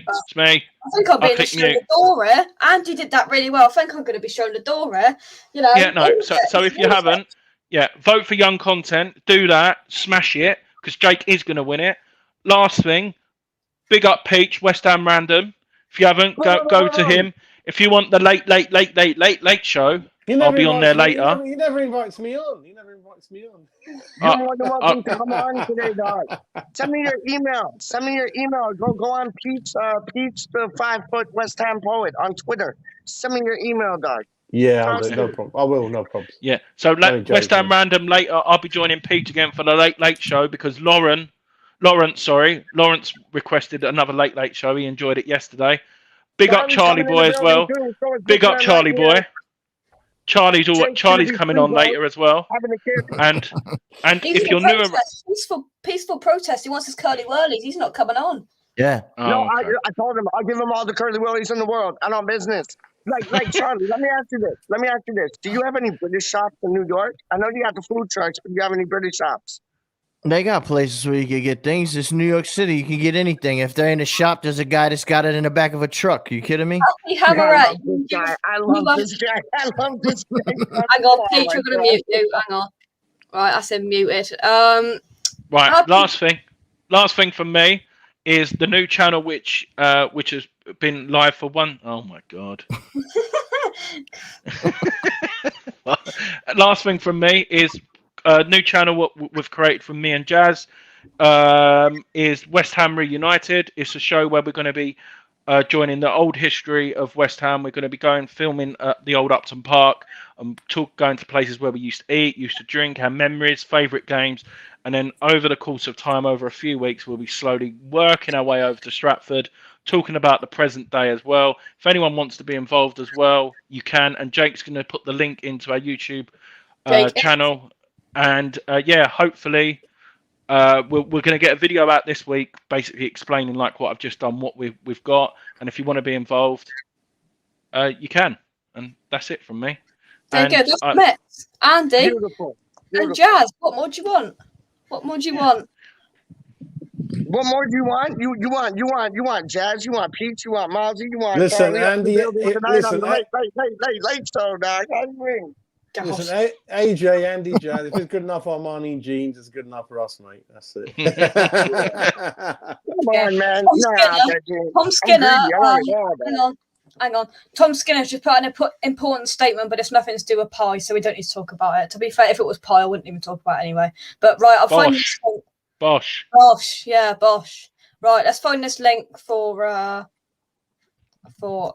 think I'll be showing the door here. Andy did that really well. I think I'm going to be showing the door here. You know. Yeah, no. So if you haven't, vote for Young Content. Do that. Smash it, because Jake is going to win it. Last thing, big up Peach, West Ham Random. If you haven't, go to him. If you want the late show, I'll be on there later. He never invites me on. You're more than welcome to come on today, dog. Send me your email. Go on Peach the 5-foot West Ham poet on Twitter. Send me your email, dog. Yeah, no problem. I will, no problem. Yeah. So West Ham Random later. I'll be joining Peach again for the late show, because Lawrence requested another late show. He enjoyed it yesterday. Big up Charlie Boy as well. Big up Charlie Boy. Charlie's coming on later as well. And if you're new, peaceful protest. He wants his curly whirlies. He's not coming on. Yeah. No, I told him I'll give him all the curly whirlies in the world. I know business. Like Charlie, let me ask you this. Do you have any British shops in New York? I know you got the food trucks, but do you have any British shops? They got places where you can get things. It's New York City. You can get anything. If they're in a shop, there's a guy that's got it in the back of a truck. You kidding me? I love this guy. Hang on, Peach, we're going to mute you. Hang on. Right, I said muted. Right, last thing from me is the new channel which has been live for one. Oh my god. Last thing from me is a new channel what we've created from me and Jazz is West Ham Reunited. It's a show where we're going to be joining the old history of West Ham. We're going to be filming at the old Upton Park and going to places where we used to eat, used to drink, our memories, favourite games. And then over the course of time, over a few weeks, we'll be slowly working our way over to Stratford, talking about the present day as well. If anyone wants to be involved as well, you can. And Jake's going to put the link into our YouTube channel. And hopefully we're going to get a video out this week, basically explaining like what I've just done, what we've got. And if you want to be involved, you can. And that's it from me. There you go. That's the mix. Andy and Jazz, what more do you want? What more do you want? What more do you want? You want Jazz, you want Peach, you want Mozzie, you want Listen, Charlie, Andy, listen, late show, dog. Listen, AJ, Andy, Jazz, if it's good enough for Armani jeans, it's good enough for us, mate. That's it. Come on, man. Tom Skinner. Hang on. Tom Skinner's just put an important statement, but it's nothing to do with pie, so we don't need to talk about it. To be fair, if it was pie, I wouldn't even talk about it anyway. But right, I'll find this link. Bosh. Right, let's find this link for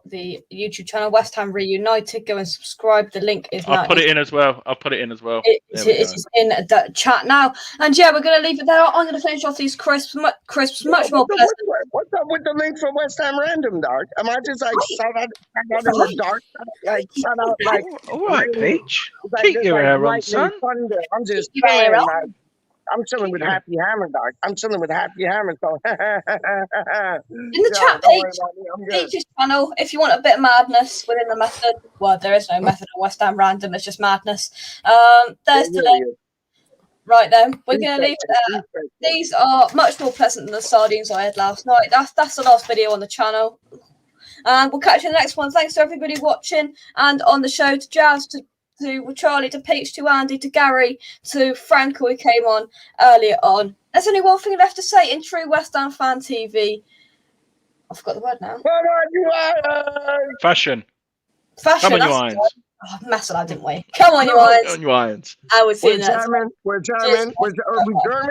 the YouTube channel West Ham Reunited. Go and subscribe. The link is. I'll put it in as well. It is in the chat now, and we're going to leave it there. I'm going to finish off these crisps much more pleasant. What's up with the link for West Ham Random, Dark? Am I just like shout out in the dark? Like shout out like. All right, Peach. Keep your hair on, son. I'm just saying, I'm chilling with Happy Hammer, dog. I'm chilling with Happy Hammer. So in the chat, Peach's channel. If you want a bit of madness within the method, well, there is no method on West Ham Random. It's just madness. There's the link. Right then, we're going to leave it there. These are much more pleasant than the sardines I had last night. That's the last video on the channel. And we'll catch you in the next one. Thanks to everybody watching and on the show, to Jazz, to Charlie, to Peach, to Andy, to Gary, to Frank, who came on earlier on. There's only one thing left to say in true West Ham fan TV. I forgot the word now. Come on, you Irons! Fashion. Fashion. Come on, you Irons. Oh, messed that, didn't we? Come on, you Irons. On you Irons. I was We're in that. German. We're German. We're German.